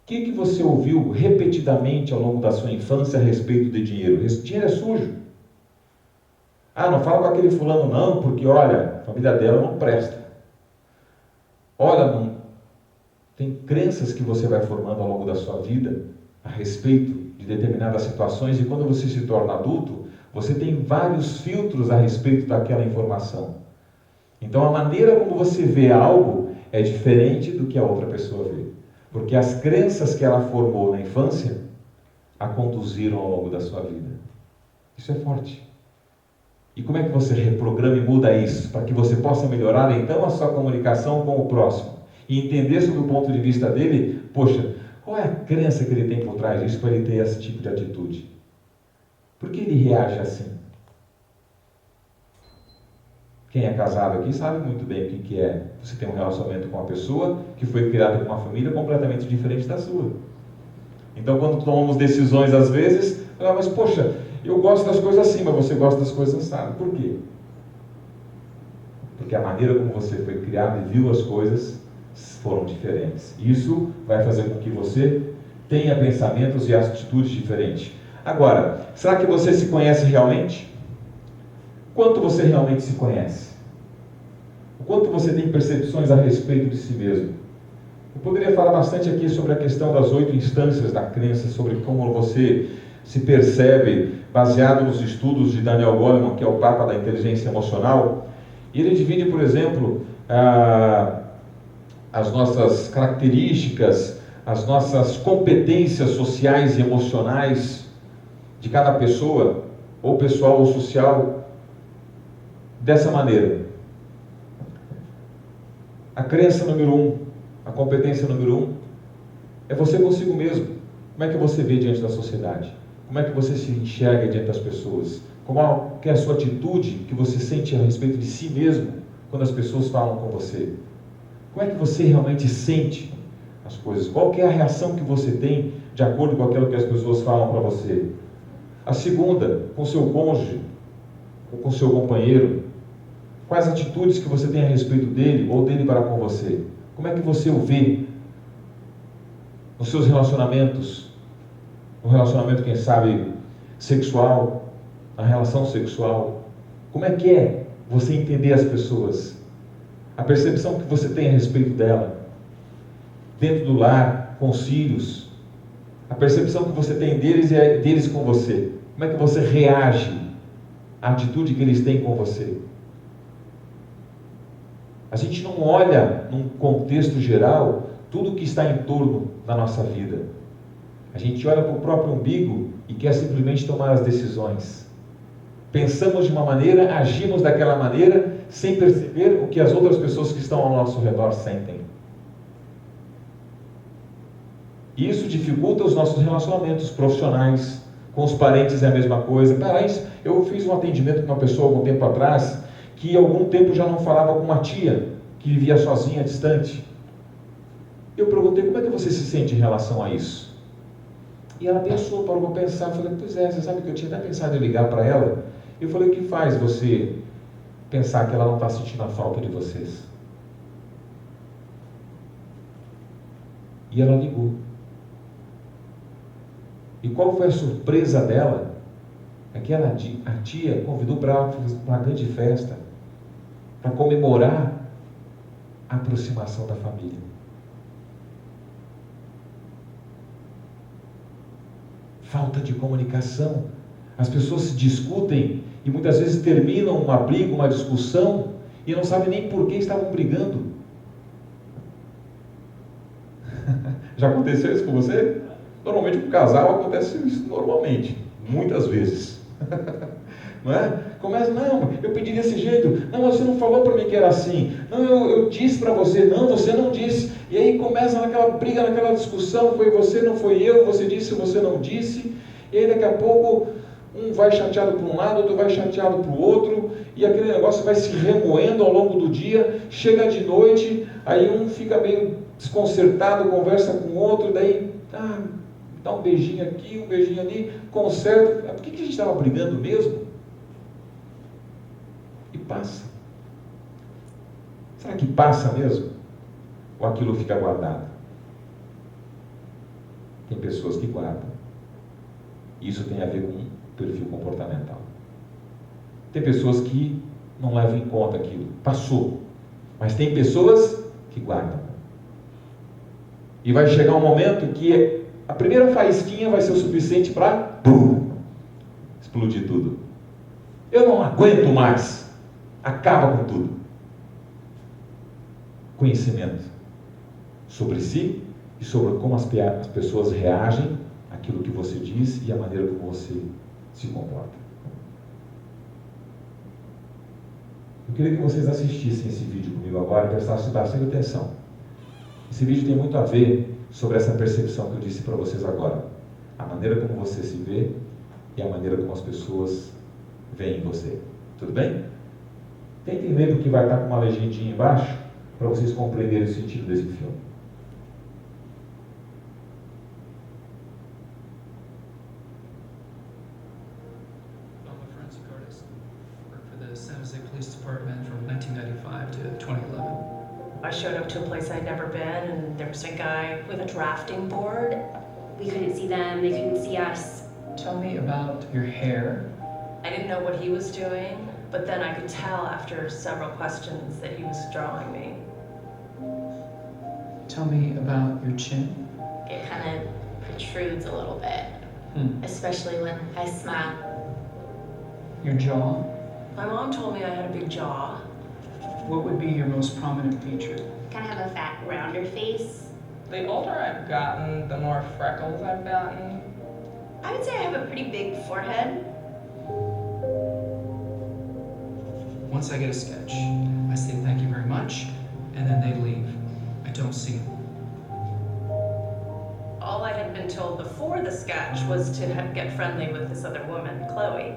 O que você ouviu repetidamente ao longo da sua infância a respeito de dinheiro? Esse dinheiro é sujo. Ah, não fala com aquele fulano não, porque olha, a família dela não presta. Olha, não. Tem crenças que você vai formando ao longo da sua vida a respeito de determinadas situações, e quando você se torna adulto, você tem vários filtros a respeito daquela informação. Então a maneira como você vê algo é diferente do que a outra pessoa vê. Porque as crenças que ela formou na infância a conduziram ao longo da sua vida. Isso é forte. E como é que você reprograma e muda isso? Para que você possa melhorar então a sua comunicação com o próximo. E entender sob o ponto de vista dele, poxa, qual é a crença que ele tem por trás disso para ele ter esse tipo de atitude? Por que ele reage assim? Quem é casado aqui sabe muito bem o que é você ter um relacionamento com uma pessoa que foi criada com uma família completamente diferente da sua. Então, quando tomamos decisões, às vezes, mas poxa, eu gosto das coisas assim, mas você gosta das coisas assim. Por quê? Porque a maneira como você foi criado e viu as coisas foram diferentes. Isso vai fazer com que você tenha pensamentos e atitudes diferentes. Agora, será que você se conhece realmente? Quanto você realmente se conhece? O quanto você tem percepções a respeito de si mesmo? Eu poderia falar bastante aqui sobre a questão das 8 instâncias da crença, sobre como você se percebe, baseado nos estudos de Daniel Goleman, que é o Papa da Inteligência Emocional. E ele divide, por exemplo, as nossas características, as nossas competências sociais e emocionais de cada pessoa, ou pessoal ou social, dessa maneira. A crença número 1, a competência número 1, é você consigo mesmo. Como é que você vê diante da sociedade? Como é que você se enxerga diante das pessoas? Qual é a sua atitude que você sente a respeito de si mesmo quando as pessoas falam com você? Como é que você realmente sente as coisas? Qual que é a reação que você tem de acordo com aquilo que as pessoas falam para você? A segunda, com seu cônjuge, ou com seu companheiro, quais atitudes que você tem a respeito dele ou dele para com você? Como é que você o vê nos seus relacionamentos? No relacionamento, quem sabe, sexual, na relação sexual. Como é que é você entender as pessoas? A percepção que você tem a respeito dela. Dentro do lar, com os filhos. A percepção que você tem deles e deles com você. Como é que você reage à atitude que eles têm com você? A gente não olha, num contexto geral, tudo o que está em torno da nossa vida. A gente olha para o próprio umbigo e quer simplesmente tomar as decisões. Pensamos de uma maneira, agimos daquela maneira, sem perceber o que as outras pessoas que estão ao nosso redor sentem. E isso dificulta os nossos relacionamentos profissionais. Com os parentes é a mesma coisa. Eu fiz um atendimento com uma pessoa algum tempo atrás, que há algum tempo já não falava com uma tia, que vivia sozinha, distante. Eu perguntei, como é que você se sente em relação a isso? E ela pensou, parou para pensar. Eu falei, pois é, você sabe que eu tinha até pensado em ligar para ela. Eu falei, o que faz você pensar que ela não está sentindo a falta de vocês? E ela ligou. E qual foi a surpresa dela? É que a tia convidou para ela fazer uma grande festa para comemorar a aproximação da família. Falta de comunicação. As pessoas se discutem e muitas vezes terminam uma briga, uma discussão e não sabem nem por que estavam brigando. Já aconteceu isso com você? Normalmente com o casal acontece isso normalmente, muitas vezes. Não é? Começa, não, eu pedi desse jeito, não, você não falou para mim que era assim, não, eu disse para você, não, você não disse, e aí começa naquela briga, naquela discussão, foi você, não foi eu, você disse, você não disse, e aí daqui a pouco um vai chateado para um lado, outro vai chateado para o outro, e aquele negócio vai se remoendo ao longo do dia, chega de noite, aí um fica meio desconcertado, conversa com o outro, daí, dá um beijinho aqui, um beijinho ali, conserta, por que a gente estava brigando mesmo? E passa. Será que passa mesmo? Ou aquilo fica guardado? Tem pessoas que guardam. Isso tem a ver com perfil comportamental. Tem pessoas que não levam em conta aquilo. Passou. Mas tem pessoas que guardam. E vai chegar um momento que a primeira faísquinha vai ser o suficiente para explodir tudo. Eu não aguento mais. Acaba com tudo. Conhecimento sobre si e sobre como as pessoas reagem àquilo que você diz e a maneira como você se comporta. Eu queria que vocês assistissem esse vídeo comigo agora e prestassem bastante atenção. Esse vídeo tem muito a ver sobre essa percepção que eu disse para vocês agora. A maneira como você se vê e a maneira como as pessoas veem você. Tudo bem? Tentem ler porque vai estar com uma legendinha embaixo para vocês compreenderem o sentido desse filme. San Jose Police Department from 1995 to 2011. I showed up to a place I'd never been, and there was a guy with a drafting board. We couldn't see them, they couldn't see us. Tell me about your hair. I didn't know what he was doing, but then I could tell after several questions that he was drawing me. Tell me about your chin. It kind of protrudes a little bit, especially when I smile. Your jaw. My mom told me I had a big jaw. What would be your most prominent feature? Kind of have a fat, rounder face. The older I've gotten, the more freckles I've gotten. I would say I have a pretty big forehead. Once I get a sketch, I say thank you very much, and then they leave. I don't see them. All I had been told before the sketch was to get friendly with this other woman, Chloe.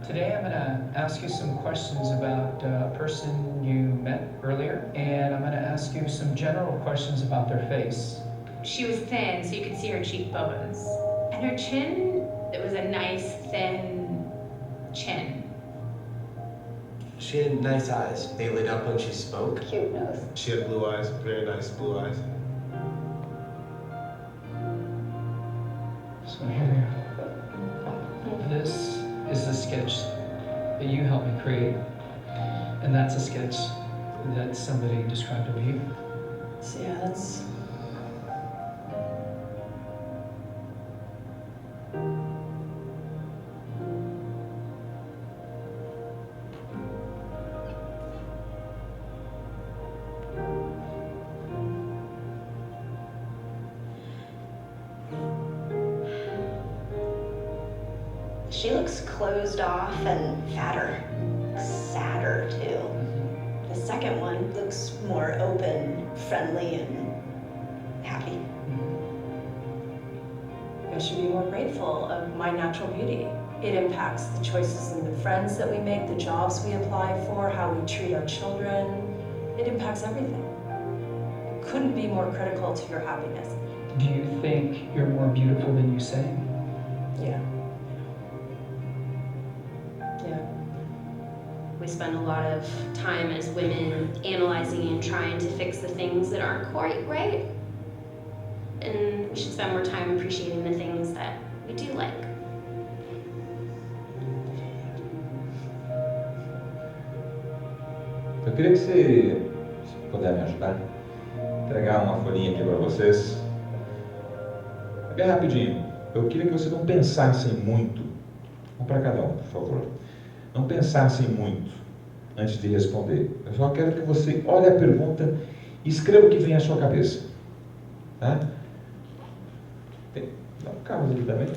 Today I'm going to ask you some questions about a person you met earlier, and I'm going to ask you some general questions about their face. She was thin, so you could see her cheekbones. And her chin, it was a nice, thin chin. She had nice eyes. They lit up when she spoke. Cute nose. She had blue eyes, very nice blue eyes. So here we are. This is the sketch that you helped me create, and that's a sketch that somebody described over here. So yeah, that's... She looks closed off and fatter, sadder too. The second one looks more open, friendly, and happy. I should be more grateful of my natural beauty. It impacts the choices and the friends that we make, the jobs we apply for, how we treat our children. It impacts everything. Couldn't be more critical to your happiness. Do you think you're more beautiful than you say? Yeah. We spend a lot of time as women analyzing and trying to fix the things that aren't quite right. we should spend more time appreciating the things that we do like. Eu queria que você, se puder me ajudar, entregar uma folhinha aqui para vocês. Bem rapidinho. Eu queria que vocês não pensassem muito. Um para cada um, por favor. Não pensassem muito antes de responder. Eu só quero que você olhe a pergunta e escreva o que vem à sua cabeça. Tá? Dá um carro aqui também.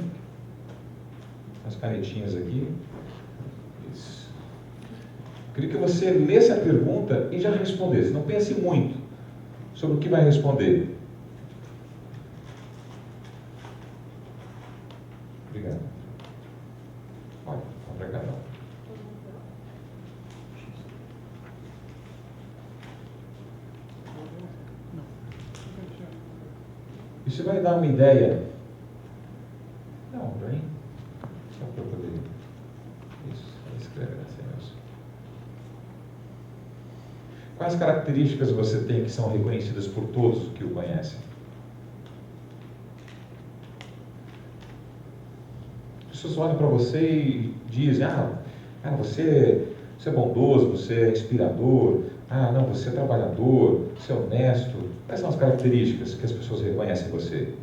As canetinhas aqui. Isso. Eu queria que você lesse a pergunta e já respondesse. Não pense muito sobre o que vai responder. Obrigado. Olha, vamos para cada um. Isso vai dar uma ideia. Não, bem. Só para poder. Isso, escreve assim mesmo. Quais características você tem que são reconhecidas por todos que o conhecem? As pessoas olham para você e dizem: cara, você é bondoso, você é inspirador, não, você é trabalhador, você é honesto. Quais são as características que as pessoas reconhecem em você?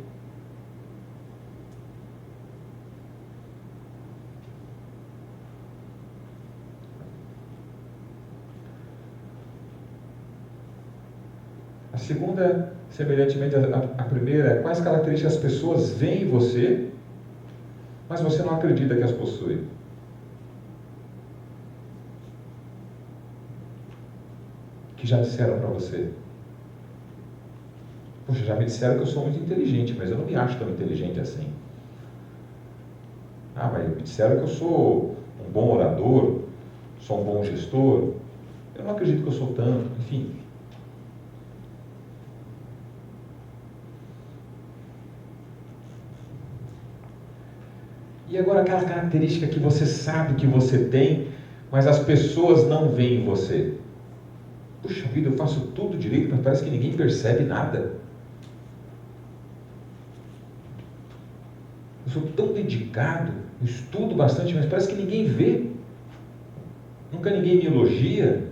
A segunda, semelhantemente à primeira, é quais características as pessoas veem em você, mas você não acredita que as possui. Que já disseram para você. Poxa, já me disseram que eu sou muito inteligente, mas eu não me acho tão inteligente assim. Mas me disseram que eu sou um bom orador, sou um bom gestor. Eu não acredito que eu sou tanto, enfim. E agora aquela característica que você sabe que você tem, mas as pessoas não veem em você. Puxa vida, eu faço tudo direito, mas parece que ninguém percebe nada. Eu sou tão dedicado, eu estudo bastante, mas parece que ninguém vê. Nunca ninguém me elogia.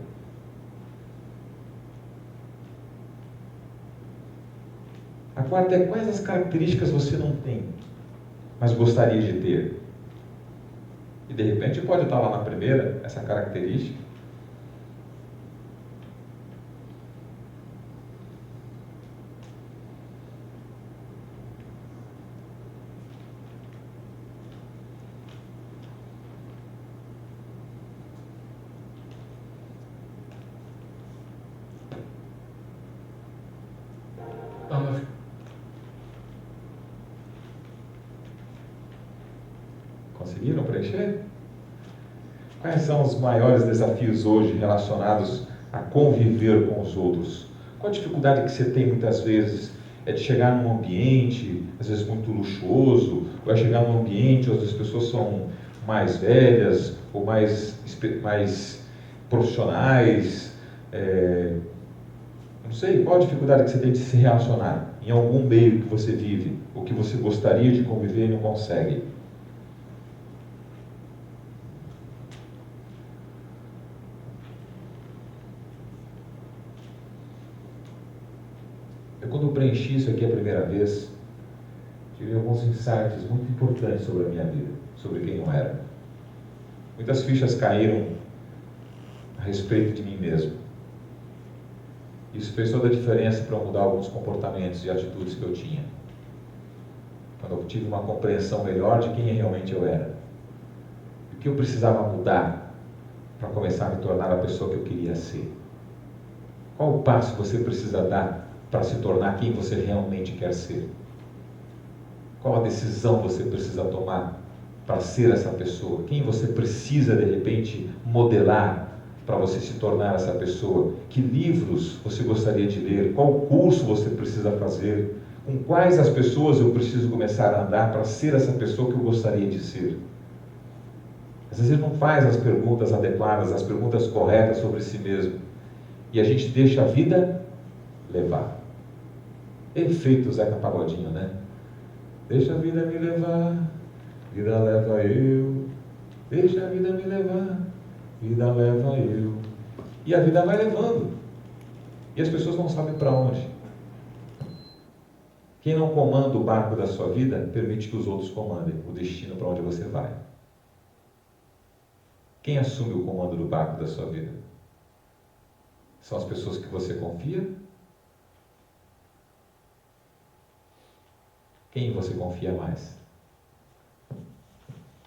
A quarta é quais as características você não tem, mas gostaria de ter. E de repente pode estar lá na primeira, essa característica. Conseguiram preencher? Quais são os maiores desafios hoje relacionados a conviver com os outros? Qual a dificuldade que você tem muitas vezes é de chegar num ambiente, às vezes muito luxuoso, ou é chegar num ambiente onde as pessoas são mais velhas, ou mais profissionais, não sei, qual a dificuldade que você tem de se relacionar em algum meio que você vive, ou que você gostaria de conviver e não consegue? Quando eu preenchi isso aqui a primeira vez, tive alguns insights muito importantes sobre a minha vida, sobre quem eu era. Muitas fichas caíram a respeito de mim mesmo. Isso fez toda a diferença para eu mudar alguns comportamentos e atitudes que eu tinha. Quando eu tive uma compreensão melhor de quem realmente eu era. O que eu precisava mudar para começar a me tornar a pessoa que eu queria ser. Qual o passo você precisa dar para se tornar quem você realmente quer ser? Qual a decisão você precisa tomar para ser essa pessoa? Quem você precisa, de repente, modelar para você se tornar essa pessoa? Que livros você gostaria de ler? Qual curso você precisa fazer? Com quais as pessoas eu preciso começar a andar para ser essa pessoa que eu gostaria de ser? Às vezes ele não faz as perguntas adequadas, as perguntas corretas sobre si mesmo. E a gente deixa a vida levar. Efeito Zeca Pagodinho, né? Deixa a vida me levar, vida leva eu. Deixa a vida me levar, vida leva eu. E a vida vai levando. E as pessoas não sabem para onde. Quem não comanda o barco da sua vida, permite que os outros comandem o destino para onde você vai. Quem assume o comando do barco da sua vida? São as pessoas que você confia? Quem você confia mais?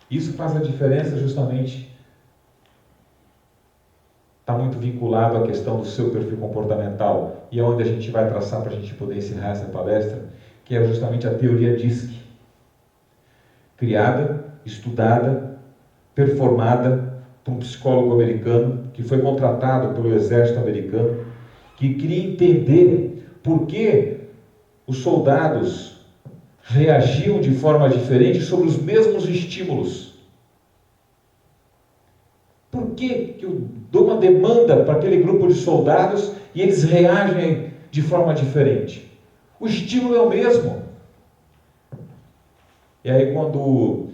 Isso faz a diferença justamente, está muito vinculado à questão do seu perfil comportamental, e é onde a gente vai traçar para a gente poder encerrar essa palestra, que é justamente a teoria DISC. Criada, estudada, performada por um psicólogo americano, que foi contratado pelo exército americano, que queria entender por que os soldados reagiam de forma diferente sobre os mesmos estímulos. Por que eu dou uma demanda para aquele grupo de soldados e eles reagem de forma diferente? O estímulo é o mesmo. E aí quando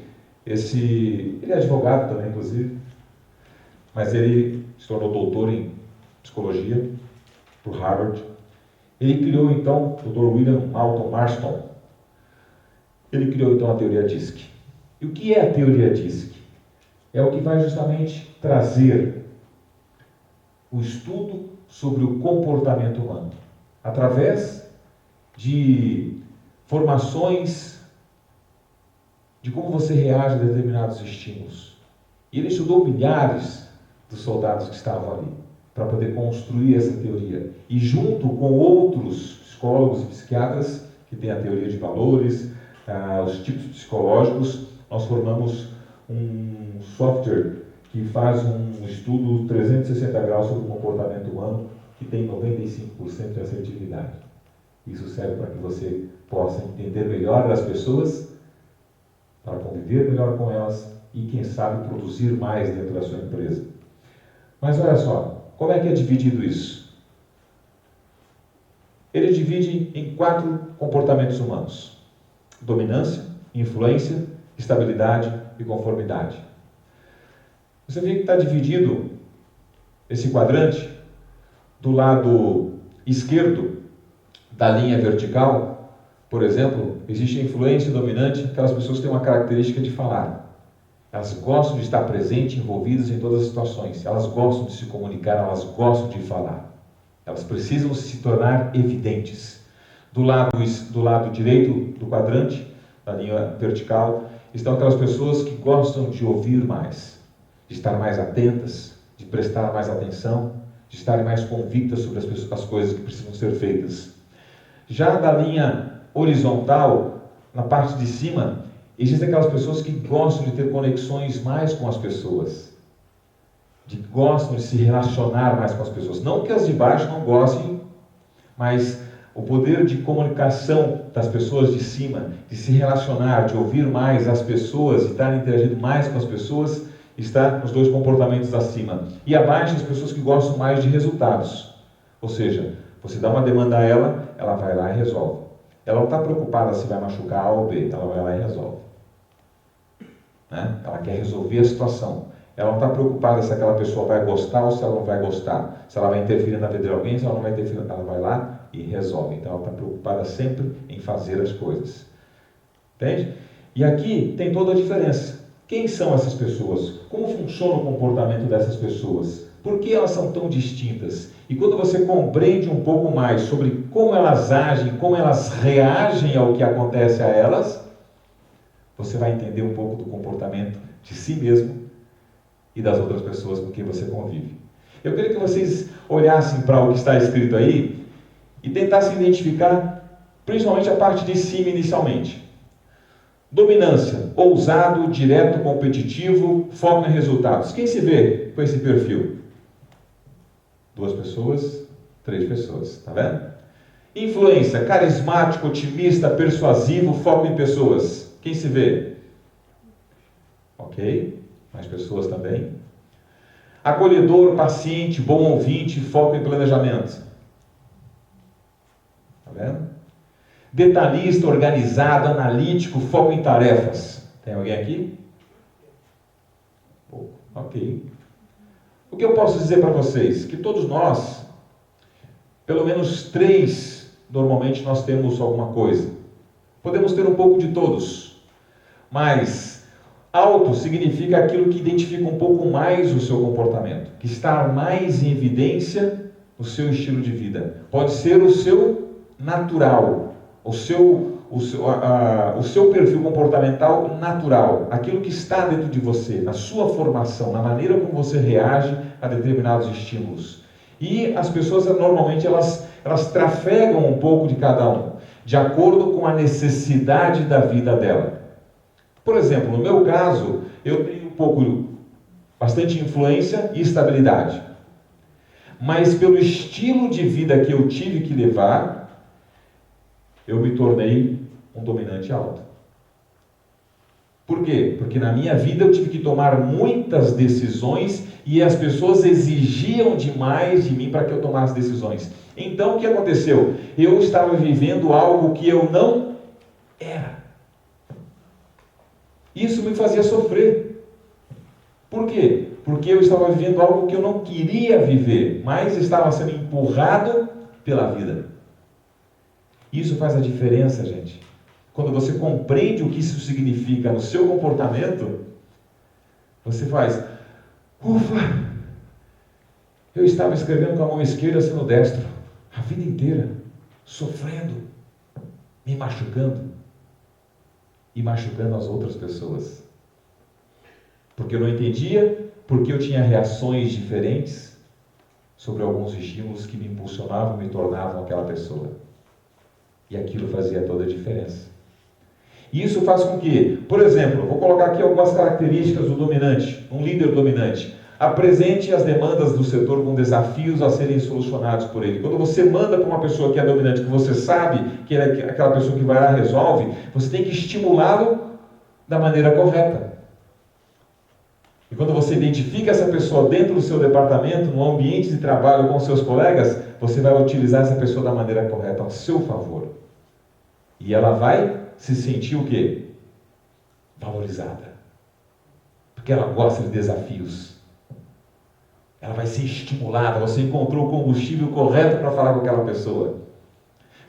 ele é advogado também, inclusive, mas ele se tornou doutor em psicologia por Harvard. Ele criou então, o Dr. William Alton Marston, ele criou então a teoria DISC. E o que é a teoria DISC? É o que vai justamente trazer o estudo sobre o comportamento humano, através de formações de como você reage a determinados estímulos. E ele estudou milhares dos soldados que estavam ali, para poder construir essa teoria. E junto com outros psicólogos e psiquiatras, que têm a teoria de valores, os tipos psicológicos, nós formamos um software que faz um estudo 360 graus sobre o comportamento humano, que tem 95% de assertividade. Isso serve para que você possa entender melhor as pessoas, para conviver melhor com elas e, quem sabe, produzir mais dentro da sua empresa. Mas olha só, como é que é dividido isso? Ele divide em 4 comportamentos humanos: dominância, influência, estabilidade e conformidade. Você vê que está dividido esse quadrante do lado esquerdo da linha vertical. Por exemplo, existe a influência dominante, aquelas pessoas que têm uma característica de falar. Elas gostam de estar presentes, envolvidas em todas as situações. Elas gostam de se comunicar, elas gostam de falar. Elas precisam se tornar evidentes. Do lado direito do quadrante, da linha vertical, estão aquelas pessoas que gostam de ouvir mais, de estar mais atentas, de prestar mais atenção, de estarem mais convictas sobre as coisas que precisam ser feitas. Já da linha horizontal, na parte de cima, existem aquelas pessoas que gostam de ter conexões mais com as pessoas, gostam de se relacionar mais com as pessoas. Não que as de baixo não gostem, mas o poder de comunicação das pessoas de cima, de se relacionar, de ouvir mais as pessoas, de estar interagindo mais com as pessoas, está nos 2 comportamentos acima. E abaixo, as pessoas que gostam mais de resultados. Ou seja, você dá uma demanda a ela, ela vai lá e resolve. Ela não está preocupada se vai machucar A ou B, ela vai lá e resolve. Né? Ela quer resolver a situação. Ela não está preocupada se aquela pessoa vai gostar ou se ela não vai gostar. Se ela vai interferir na vida de alguém, se ela não vai interferir, ela vai lá e resolve. Então ela está preocupada sempre em fazer as coisas. Entende? E aqui tem toda a diferença. Quem são essas pessoas? Como funciona o comportamento dessas pessoas? Por que elas são tão distintas? E quando você compreende um pouco mais sobre como elas agem, como elas reagem ao que acontece a elas, você vai entender um pouco do comportamento de si mesmo e das outras pessoas com quem você convive. Eu queria que vocês olhassem para o que está escrito aí e tentassem identificar principalmente a parte de cima inicialmente. Dominância, ousado, direto, competitivo, foco em resultados. Quem se vê com esse perfil? 2 pessoas, 3 pessoas, tá vendo? Influência, carismático, otimista, persuasivo, foco em pessoas. Quem se vê? Ok, mais pessoas também. Acolhedor, paciente, bom ouvinte, foco em planejamento. Tá vendo? detalhista, organizado, analítico, foco em tarefas. Tem alguém aqui? Pouco. Ok. O que eu posso dizer para vocês? Que todos nós, pelo menos 3, normalmente nós temos alguma coisa. Podemos ter um pouco de todos, mas alto significa aquilo que identifica um pouco mais o seu comportamento, que está mais em evidência no seu estilo de vida. Pode ser o seu natural, o seu perfil comportamental natural, aquilo que está dentro de você, na sua formação, na maneira como você reage a determinados estímulos. E as pessoas normalmente elas trafegam um pouco de cada um, de acordo com a necessidade da vida dela. Por exemplo, no meu caso, eu tenho bastante influência e estabilidade. Mas pelo estilo de vida que eu tive que levar, eu me tornei um dominante alto. Por quê? Porque na minha vida eu tive que tomar muitas decisões e as pessoas exigiam demais de mim para que eu tomasse decisões. Então o que aconteceu? Eu estava vivendo algo que eu não era. Isso me fazia sofrer. Por quê? Porque eu estava vivendo algo que eu não queria viver, mas estava sendo empurrado pela vida. Isso faz a diferença, gente. Quando você compreende o que isso significa no seu comportamento, você faz, ufa, eu estava escrevendo com a mão esquerda sendo destro, a vida inteira, sofrendo, me machucando e machucando as outras pessoas. Porque eu não entendia, porque eu tinha reações diferentes sobre alguns estímulos que me impulsionavam, me tornavam aquela pessoa. E aquilo fazia toda a diferença. E isso faz com que, por exemplo, vou colocar aqui algumas características do dominante, um líder dominante. Apresente as demandas do setor com desafios a serem solucionados por ele. Quando você manda para uma pessoa que é dominante, que você sabe que é aquela pessoa que vai lá e resolve, você tem que estimulá-lo da maneira correta. E quando você identifica essa pessoa dentro do seu departamento, no ambiente de trabalho com seus colegas, você vai utilizar essa pessoa da maneira correta, ao seu favor. E ela vai se sentir o quê? Valorizada. Porque ela gosta de desafios. Ela vai ser estimulada. Você encontrou o combustível correto para falar com aquela pessoa.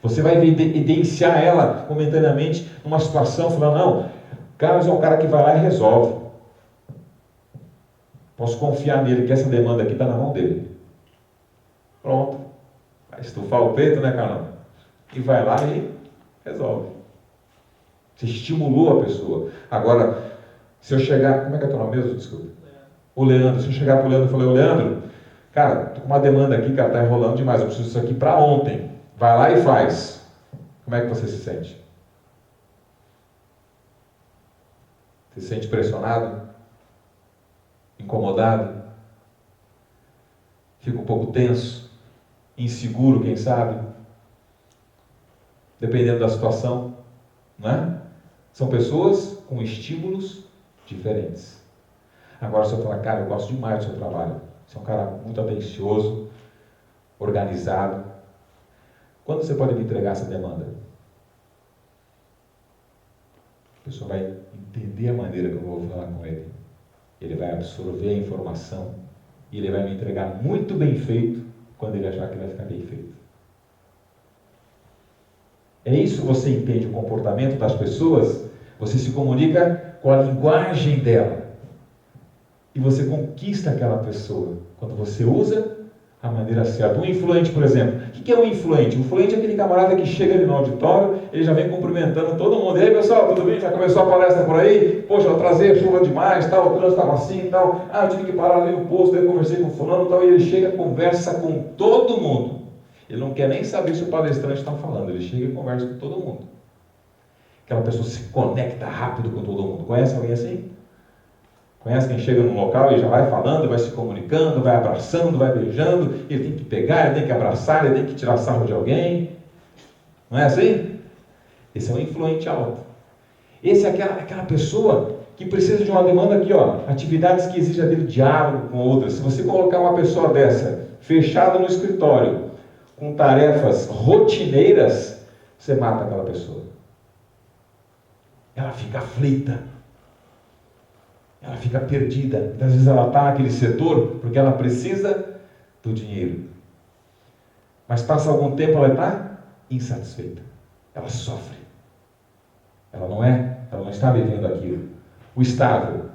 Você vai evidenciar ela momentaneamente numa situação, falando, não, Carlos é um cara que vai lá e resolve. Posso confiar nele, que essa demanda aqui está na mão dele. Pronto. Vai estufar o peito, né, Carlão? E vai lá e resolve. Você estimulou a pessoa. Agora, se eu chegar... Como é que é o teu nome mesmo? Desculpa. O Leandro. Se eu chegar para o Leandro e falar, ô Leandro, cara, tô com uma demanda aqui, cara, tá enrolando demais. Eu preciso disso aqui para ontem. Vai lá e faz. Como é que você se sente? Você se sente pressionado? Incomodado? Fica um pouco tenso? Inseguro, quem sabe? Dependendo da situação, não é? São pessoas com estímulos diferentes. Agora, se eu falar, cara, eu gosto demais do seu trabalho. Você é um cara muito atencioso, organizado. Quando você pode me entregar essa demanda? A pessoa vai entender a maneira que eu vou falar com ele. Ele vai absorver a informação e ele vai me entregar muito bem feito quando ele achar que vai ficar bem feito. É isso que você entende o comportamento das pessoas, você se comunica com a linguagem dela. E você conquista aquela pessoa quando você usa a maneira certa. Um influente, por exemplo. O que é um influente? Um influente é aquele camarada que chega ali no auditório, ele já vem cumprimentando todo mundo. E aí, pessoal, tudo bem? Já começou a palestra por aí? Poxa, eu trazei chuva demais, tal, o trânsito estava assim e tal. Ah, eu tive que parar ali no posto, daí eu conversei com o fulano e tal. E ele chega, conversa com todo mundo. Ele não quer nem saber se o palestrante está falando. Ele chega e conversa com todo mundo. Aquela pessoa se conecta rápido com todo mundo. Conhece alguém assim? Conhece quem chega num local e já vai falando, vai se comunicando, vai abraçando, vai beijando, ele tem que pegar, ele tem que abraçar, ele tem que tirar sarro de alguém. Não é assim? Esse é um influente alto. Esse é aquela pessoa que precisa de uma demanda aqui, ó, atividades que exigem dele diálogo com outras. Se você colocar uma pessoa dessa, fechada no escritório, com tarefas rotineiras, você mata aquela pessoa. Ela fica aflita. Ela fica perdida. Às vezes ela está naquele setor porque ela precisa do dinheiro. Mas passa algum tempo, ela está insatisfeita. Ela sofre. Ela não está vivendo aquilo. O estável,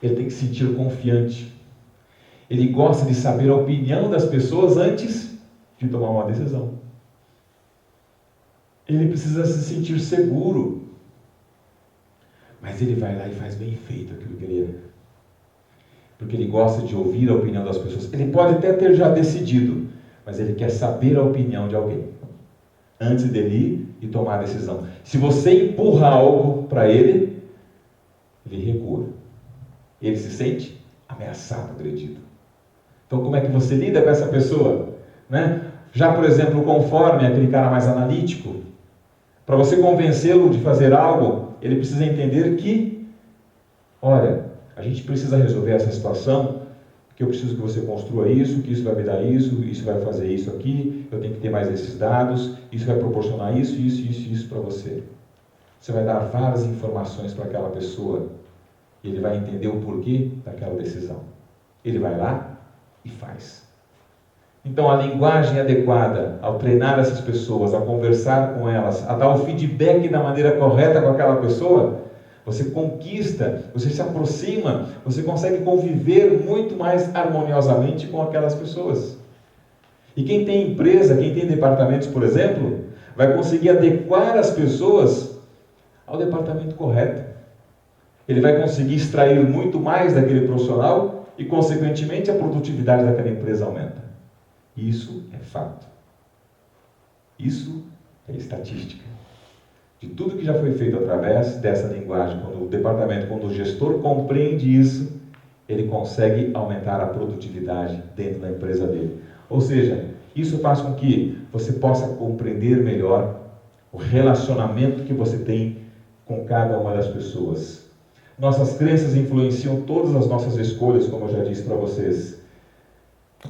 ele tem que se sentir confiante. Ele gosta de saber a opinião das pessoas antes de tomar uma decisão. Ele precisa se sentir seguro. Mas ele vai lá e faz bem feito aquilo que ele é. Porque ele gosta de ouvir a opinião das pessoas. Ele pode até ter já decidido, mas ele quer saber a opinião de alguém antes dele ir e tomar a decisão. Se você empurra algo para ele, ele recua. Ele se sente ameaçado, agredido. Então como é que você lida com essa pessoa? Né? Já, por exemplo, conforme aquele cara mais analítico, para você convencê-lo de fazer algo, ele precisa entender que, olha, a gente precisa resolver essa situação, porque eu preciso que você construa isso, que isso vai me dar isso vai fazer isso aqui, eu tenho que ter mais esses dados, isso vai proporcionar isso para você. Você vai dar várias informações para aquela pessoa, e ele vai entender o porquê daquela decisão. Ele vai lá e faz. Então, a linguagem adequada, ao treinar essas pessoas, a conversar com elas, a dar o feedback da maneira correta com aquela pessoa, você conquista, você se aproxima, você consegue conviver muito mais harmoniosamente com aquelas pessoas. E quem tem empresa, quem tem departamentos, por exemplo, vai conseguir adequar as pessoas ao departamento correto. Ele vai conseguir extrair muito mais daquele profissional e, consequentemente, a produtividade daquela empresa aumenta. Isso é fato. Isso é estatística. De tudo que já foi feito através dessa linguagem, quando o gestor compreende isso, ele consegue aumentar a produtividade dentro da empresa dele. Ou seja, isso faz com que você possa compreender melhor o relacionamento que você tem com cada uma das pessoas. Nossas crenças influenciam todas as nossas escolhas, como eu já disse para vocês.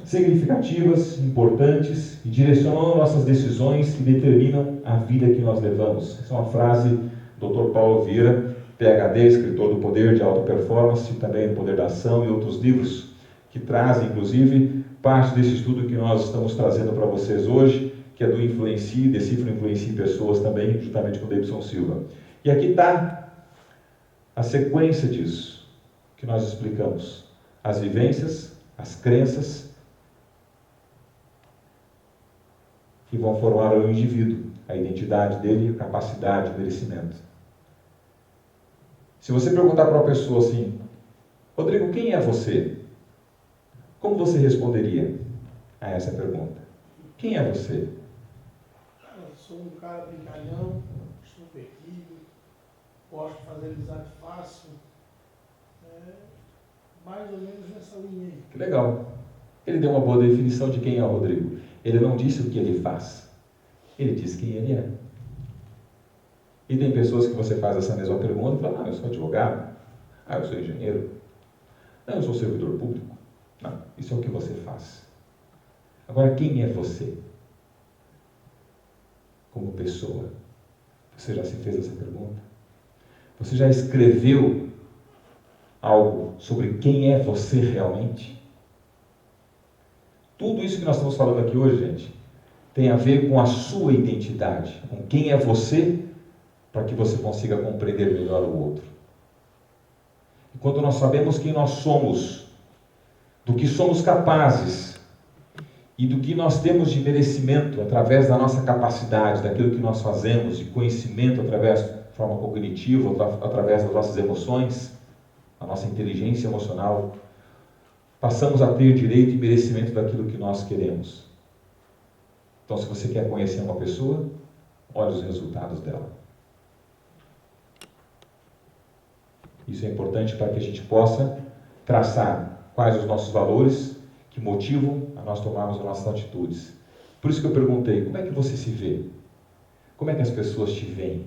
Significativas, importantes e direcionam nossas decisões e determinam a vida que nós levamos. Essa é uma frase do Dr. Paulo Vieira, PhD, escritor do Poder de Alta Performance, também do Poder da Ação e outros livros que trazem, inclusive, parte desse estudo que nós estamos trazendo para vocês hoje, que é do Influencie, Decifra Influencie Pessoas também, juntamente com o Davidson Silva. E aqui está a sequência disso que nós explicamos. As vivências, as crenças, que vão formar o indivíduo, a identidade dele, a capacidade, o merecimento. Se você perguntar para uma pessoa assim, Rodrigo, quem é você? Como você responderia a essa pergunta? Quem é você? Eu sou um cara brincalhão, extrovertido, gosto de fazer amizade fácil. Mais ou menos nessa linha aí. Que legal. Ele deu uma boa definição de quem é o Rodrigo. Ele não disse o que ele faz. Ele disse quem ele é. E tem pessoas que você faz essa mesma pergunta e fala, eu sou advogado. Eu sou engenheiro. Não, eu sou servidor público. Não, isso é o que você faz. Agora, quem é você? Como pessoa. Você já se fez essa pergunta? Você já escreveu algo sobre quem é você realmente? Tudo isso que nós estamos falando aqui hoje, gente, tem a ver com a sua identidade, com quem é você, para que você consiga compreender melhor o outro. E quando nós sabemos quem nós somos, do que somos capazes e do que nós temos de merecimento através da nossa capacidade, daquilo que nós fazemos, de conhecimento através de forma cognitiva, através das nossas emoções, a nossa inteligência emocional, passamos a ter direito e merecimento daquilo que nós queremos. Então, se você quer conhecer uma pessoa, olhe os resultados dela. Isso é importante para que a gente possa traçar quais os nossos valores que motivam a nós tomarmos as nossas atitudes. Por isso que eu perguntei, como é que você se vê? Como é que as pessoas te veem?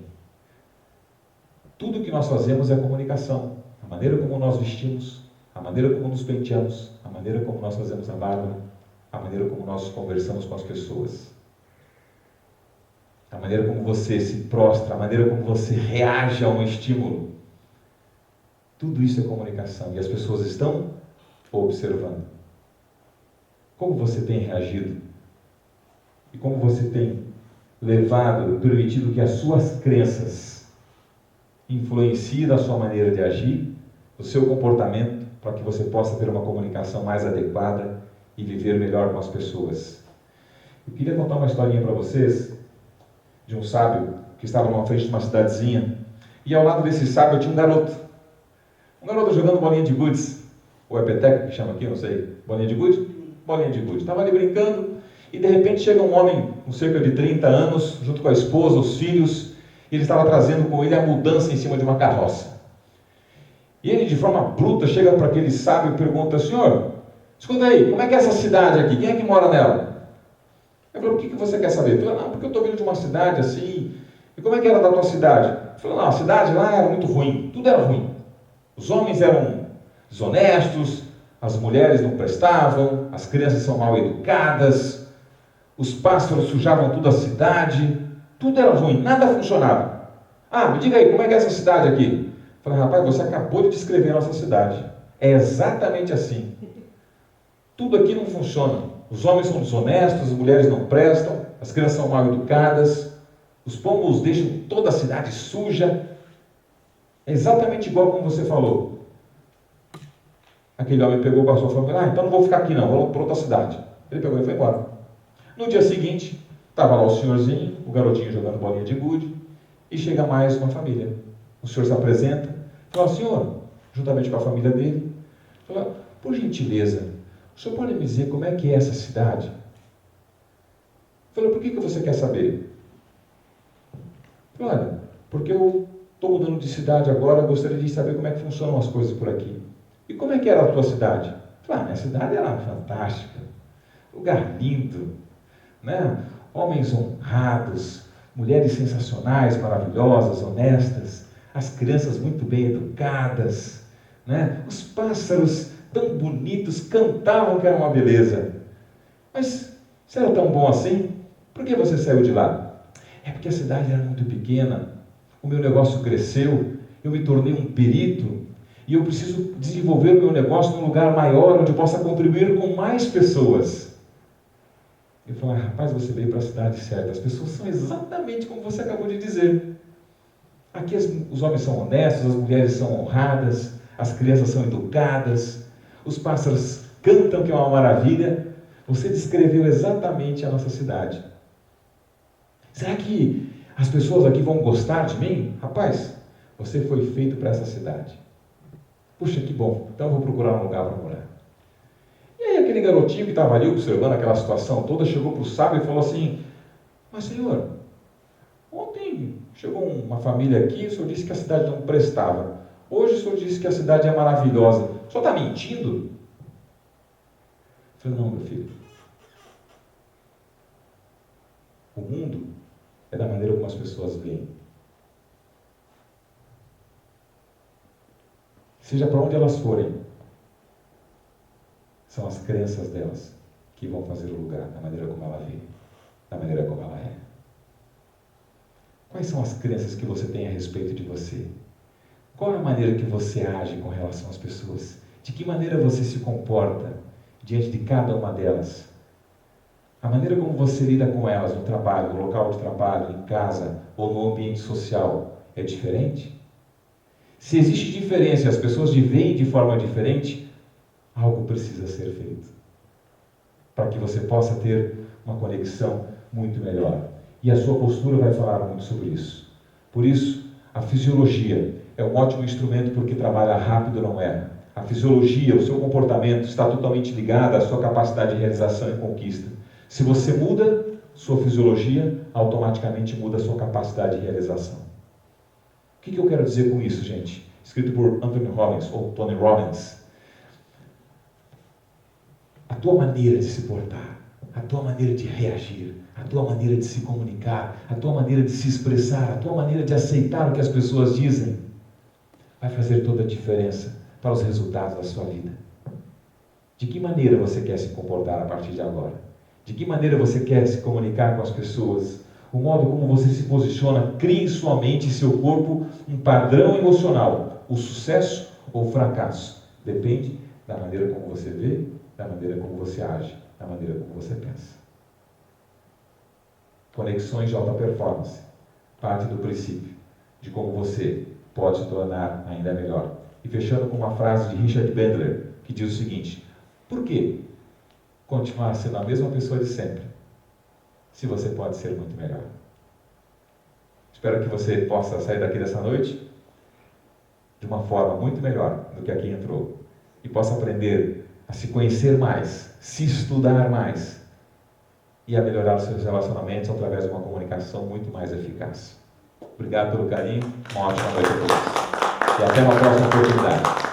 Tudo que nós fazemos é comunicação. A maneira como nós vestimos, a maneira como nos penteamos, a maneira como nós fazemos a barba, a maneira como nós conversamos com as pessoas. a maneira como você se prostra, a maneira como você reage a um estímulo. Tudo isso é comunicação e as pessoas estão observando. Como você tem reagido? E como você tem levado, permitido que as suas crenças influenciem a sua maneira de agir, o seu comportamento, para que você possa ter uma comunicação mais adequada e viver melhor com as pessoas. Eu queria contar uma historinha para vocês de um sábio que estava numa frente de uma cidadezinha e ao lado desse sábio tinha um garoto. Um garoto jogando bolinha de gude, ou é peteca que chama aqui, não sei, bolinha de gude? Bolinha de gude. Estava ali brincando e de repente chega um homem com cerca de 30 anos, junto com a esposa, os filhos, e ele estava trazendo com ele a mudança em cima de uma carroça. E ele, de forma bruta, chega para aquele sábio e pergunta: senhor, escuta aí, como é que é essa cidade aqui? Quem é que mora nela? Ele falou: o que você quer saber? Ele falou: não, porque eu estou vindo de uma cidade assim. E como é que era da tua cidade? Ele falou: não, a cidade lá era muito ruim, tudo era ruim. Os homens eram desonestos, as mulheres não prestavam, as crianças são mal educadas, os pássaros sujavam toda a cidade, tudo era ruim, nada funcionava. Ah, me diga aí, como é que é essa cidade aqui? Eu falei: rapaz, você acabou de descrever a nossa cidade. É exatamente assim. Tudo aqui não funciona. Os homens são desonestos, as mulheres não prestam, as crianças são mal educadas, os pombos deixam toda a cidade suja. É exatamente igual como você falou. Aquele homem pegou com a sua família: então não vou ficar aqui não, vou para outra cidade. Ele pegou e foi embora. No dia seguinte, estava lá o senhorzinho, o garotinho jogando bolinha de gude, e chega mais uma família. O senhor se apresenta, fala: senhor, juntamente com a família dele, fala: por gentileza, o senhor pode me dizer como é que é essa cidade? Falou: por que você quer saber? Falou: olha, porque eu estou mudando de cidade agora, eu gostaria de saber como é que funcionam as coisas por aqui. E como é que era a tua cidade? Falei: minha cidade era fantástica, lugar lindo, né? Homens honrados, mulheres sensacionais, maravilhosas, honestas, as crianças muito bem educadas, né? Os pássaros tão bonitos, cantavam que era uma beleza. Mas se era tão bom assim, por que você saiu de lá? É porque a cidade era muito pequena, o meu negócio cresceu, eu me tornei um perito e eu preciso desenvolver o meu negócio num lugar maior onde eu possa contribuir com mais pessoas. Eu falo: rapaz, você veio para a cidade certa, as pessoas são exatamente como você acabou de dizer. Aqui os homens são honestos, as mulheres são honradas, as crianças são educadas, os pássaros cantam que é uma maravilha. Você descreveu exatamente a nossa cidade. Será que as pessoas aqui vão gostar de mim? Rapaz, você foi feito para essa cidade. Puxa, que bom, então eu vou procurar um lugar para morar. E aí aquele garotinho que estava ali observando aquela situação toda, chegou para o sábio e falou assim: mas senhor, ontem chegou uma família aqui, o senhor disse que a cidade não prestava. Hoje o senhor disse que a cidade é maravilhosa. O senhor está mentindo? Eu falei: não, meu filho. O mundo é da maneira como as pessoas veem. Seja para onde elas forem, são as crenças delas que vão fazer o lugar, da maneira como ela vê, da maneira como ela é. Quais são as crenças que você tem a respeito de você? Qual é a maneira que você age com relação às pessoas? De que maneira você se comporta diante de cada uma delas? A maneira como você lida com elas no trabalho, no local de trabalho, em casa ou no ambiente social é diferente? Se existe diferença e as pessoas te veem de forma diferente, algo precisa ser feito para que você possa ter uma conexão muito melhor. E a sua postura vai falar muito sobre isso. Por isso, a fisiologia é um ótimo instrumento porque trabalha rápido, não é? A fisiologia, o seu comportamento está totalmente ligado à sua capacidade de realização e conquista. Se você muda sua fisiologia, automaticamente muda a sua capacidade de realização. O que eu quero dizer com isso, gente? Escrito por Anthony Robbins, ou Tony Robbins. A tua maneira de se portar, a tua maneira de reagir, a tua maneira de se comunicar, a tua maneira de se expressar, a tua maneira de aceitar o que as pessoas dizem, vai fazer toda a diferença para os resultados da sua vida. De que maneira você quer se comportar a partir de agora? De que maneira você quer se comunicar com as pessoas? o modo como você se posiciona, cria em sua mente e seu corpo um padrão emocional. O sucesso ou o fracasso depende da maneira como você vê, da maneira como você age, da maneira como você pensa. Conexões de alta performance parte do princípio de como você pode se tornar ainda melhor. E fechando com uma frase de Richard Bandler, que diz o seguinte: por que continuar sendo a mesma pessoa de sempre, se você pode ser muito melhor? Espero que você possa sair daqui dessa noite de uma forma muito melhor do que aqui entrou. E possa aprender a se conhecer mais, se estudar mais e a melhorar os seus relacionamentos através de uma comunicação muito mais eficaz. Obrigado pelo carinho, uma ótima noite a todos. E até uma próxima oportunidade.